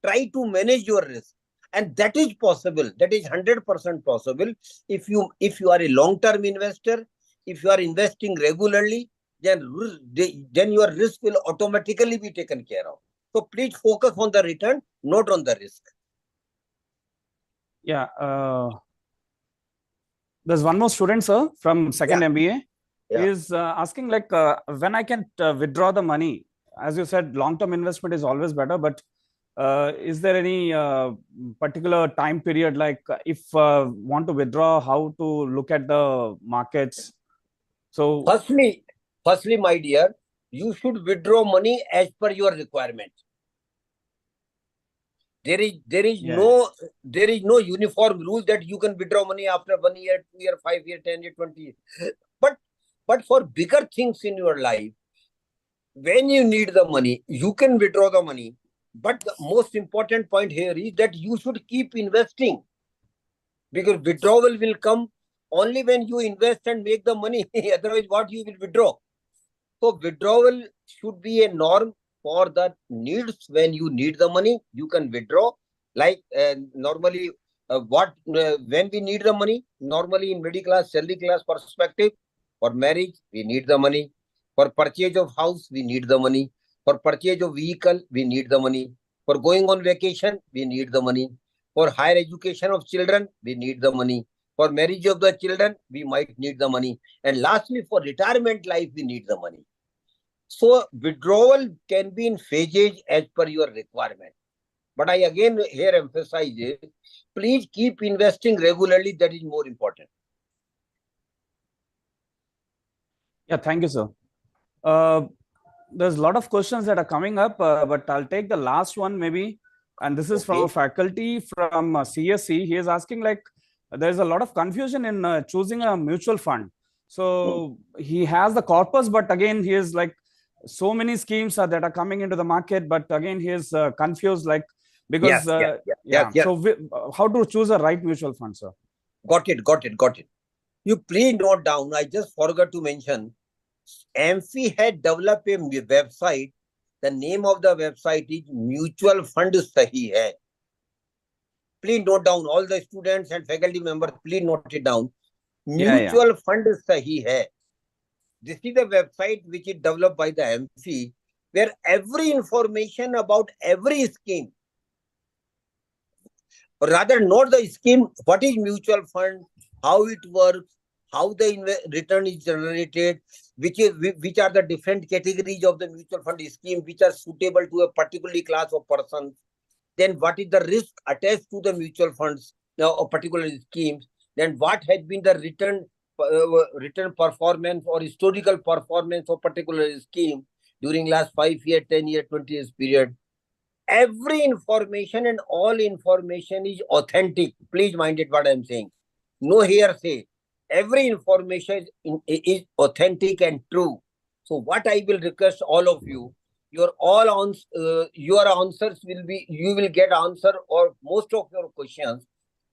F: Try to manage your risk. And that is possible. That is 100% possible. If you are a long-term investor, if you are investing regularly, then your risk will automatically be taken care of. So please focus on the return, not on the risk.
E: Yeah. There's one more student, sir, from second MBA.
F: Yeah.
E: Is asking like when I can withdraw the money. As you said, long-term investment is always better, but is there any particular time period, like if want to withdraw, how to look at the markets? So
F: firstly, my dear, you should withdraw money as per your requirement. There is no uniform rule that you can withdraw money after 1 year, 2 year, 5 year, 10 year, 20 years. But for bigger things in your life, when you need the money, you can withdraw the money. But the most important point here is that you should keep investing, because withdrawal will come only when you invest and make the money. Otherwise, what you will withdraw? So withdrawal should be a norm for the needs. When you need the money, you can withdraw. Like normally, when we need the money, normally in middle class, salary class perspective, for marriage, we need the money. For purchase of house, we need the money. For purchase of vehicle, we need the money. For going on vacation, we need the money. For higher education of children, we need the money. For marriage of the children, we might need the money. And lastly, for retirement life, we need the money. So withdrawal can be in phases as per your requirement. But I again here emphasize it, please keep investing regularly. That is more important.
E: yeah, thank you, sir. There's a lot of questions that are coming up, but I'll take the last one maybe. And this is from a faculty from CSC. He is asking like, there's a lot of confusion in choosing a mutual fund. So he has the corpus, but again, he is like, so many schemes that are coming into the market, but again, he is confused, like, because so how to choose a right mutual fund, sir?
F: Got it. You please note down, I just forgot to mention, AMFI had developed a website. The name of the website is Mutual Fund Sahi Hai. Please note down, all the students and faculty members, please note it down. Mutual Fund Sahi Hai. This is the website which is developed by the AMFI, where every information about every scheme, or rather not the scheme, what is mutual fund, how it works, how the return is generated, which are the different categories of the mutual fund scheme which are suitable to a particular class of persons. Then what is the risk attached to the mutual funds or particular schemes. Then what has been the return performance or historical performance of particular scheme during last 5 year, 10 year, 20 years period. Every information and all information is authentic. Please mind it what I am saying. No hearsay. Every information is authentic and true. So what I will request all of you, your answers will be, you will get answer or most of your questions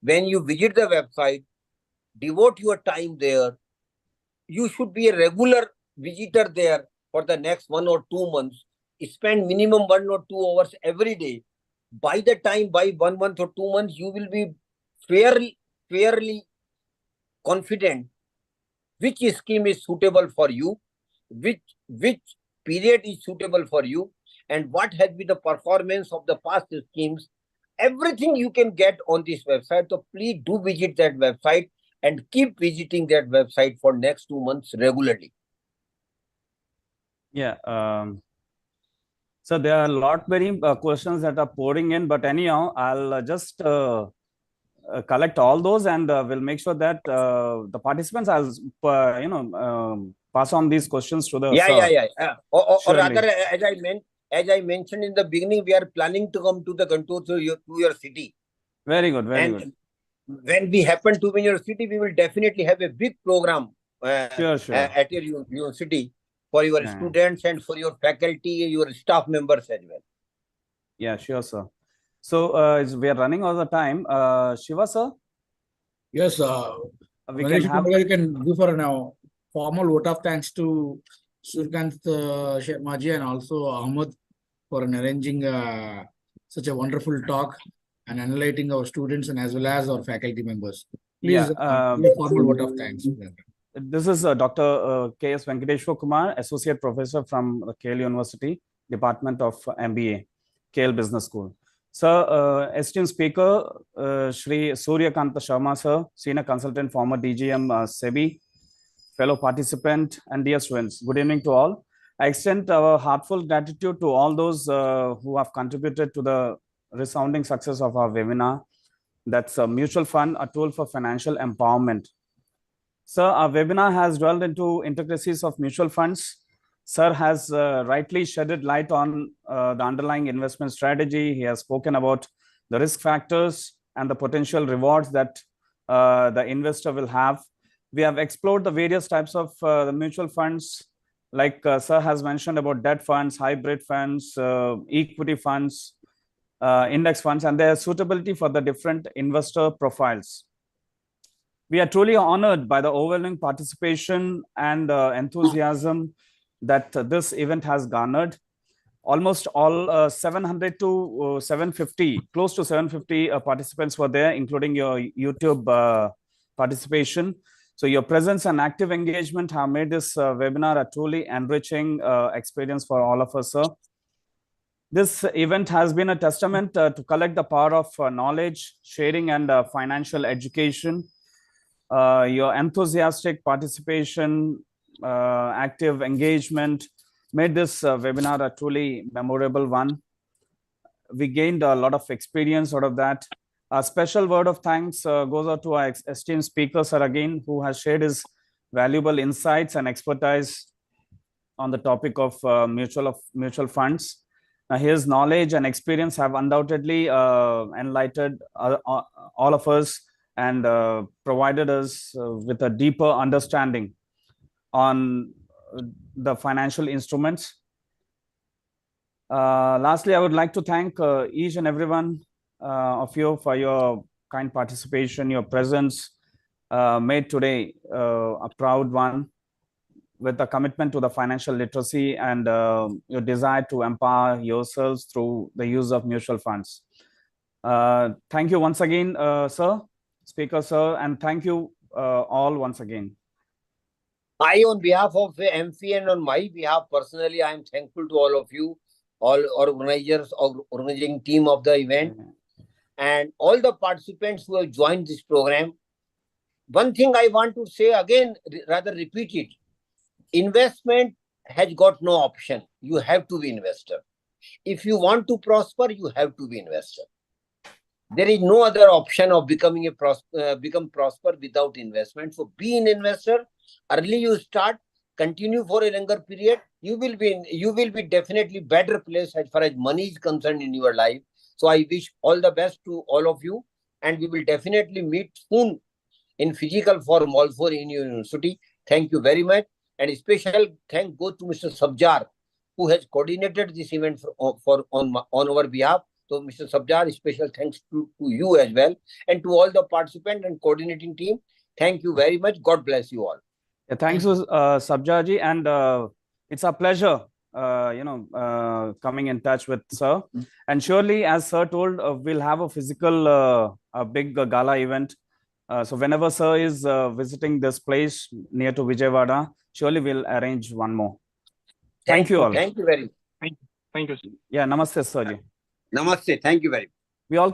F: when you visit the website. Devote your time there. You should be a regular visitor there for the next 1 or 2 months. Spend minimum 1 or 2 hours every day. By 1 month or 2 months, you will be fairly confident which scheme is suitable for you, which period is suitable for you, and what has been the performance of the past schemes. Everything you can get on this website. So please do visit that website and keep visiting that website for next 2 months regularly.
E: Yeah. So there are a lot many questions that are pouring in, but anyhow, I'll just collect all those and we'll make sure that the participants, I'll pass on these questions to the
F: or rather, as I mentioned in the beginning, we are planning to come to the Guntur to your city.
E: Very good.
F: when we happen to be in your city, we will definitely have a big program
E: Sure.
F: at your university for your
E: Yeah.
F: students and for your faculty, your staff members as well.
E: Yeah, sure, sir. So we are running out of time. Shiva, sir,
B: Yes,
E: we can have.
B: you can do for now formal vote of thanks to Surkant Sharmaji and also Ahmed for arranging such a wonderful talk and enlightening our students and as well as our faculty members. Please, give a formal vote of thanks.
E: This is Dr. K.S. Venkateshwar Kumar, Associate Professor from the KL University, Department of MBA, KL Business School. Sir, esteemed speaker, Shri Surya Kanta Sharma, sir, Senior Consultant, former DGM SEBI, fellow participant, and dear students, good evening to all. I extend our heartfelt gratitude to all those who have contributed to the resounding success of our webinar. That's a mutual fund, a tool for financial empowerment. Sir, our webinar has dwelled into intricacies of mutual funds. Sir has rightly shedded light on the underlying investment strategy. He has spoken about the risk factors and the potential rewards that the investor will have. We have explored the various types of the mutual funds, like Sir has mentioned about debt funds, hybrid funds, equity funds, index funds, and their suitability for the different investor profiles. We are truly honored by the overwhelming participation and enthusiasm that this event has garnered. Almost all 700 to 750, close to 750 participants were there, including your YouTube participation. So your presence and active engagement have made this webinar a truly enriching experience for all of us, sir. This event has been a testament to collect the power of knowledge, sharing, and financial education. Your enthusiastic participation, active engagement made this webinar a truly memorable one. We gained a lot of experience out of that. A special word of thanks goes out to our esteemed speaker, sir, again, who has shared his valuable insights and expertise on the topic of mutual funds. Now, his knowledge and experience have undoubtedly enlightened all of us and provided us with a deeper understanding on the financial instruments. Lastly, I would like to thank each and every one of you for your kind participation. Your presence made today a proud one, with a commitment to the financial literacy and your desire to empower yourselves through the use of mutual funds. Thank you once again, sir, speaker, sir, and thank you all once again.
F: I, on behalf of AMFI and on my behalf personally, I am thankful to all of you, all organizers, organizing team of the event, and all the participants who have joined this program. One thing I want to say again, rather repeat it. Investment has got no option. You have to be investor. If you want to prosper, you have to be investor. There is no other option of become prosper without investment. So be an investor. Early you start, continue for a longer period. You will be definitely better place as far as money is concerned in your life. So I wish all the best to all of you, and we will definitely meet soon in physical form also in your university. Thank you very much. And a special thank goes to Mr. Sabjar, who has coordinated this event on our behalf. So, Mr. Sabjar, special thanks to you as well, and to all the participants and coordinating team. Thank you very much. God bless you all.
E: Yeah, thanks, Sabjar ji, and it's a pleasure, coming in touch with sir. And surely, as sir told, we'll have a physical, a big gala event. So whenever sir is visiting this place near to Vijayawada, surely we'll arrange one more. Thank you all.
F: Thank you very much.
A: Thank you, sir.
E: Yeah, namaste, sir ji.
F: Namaste. Thank you very much.
E: We all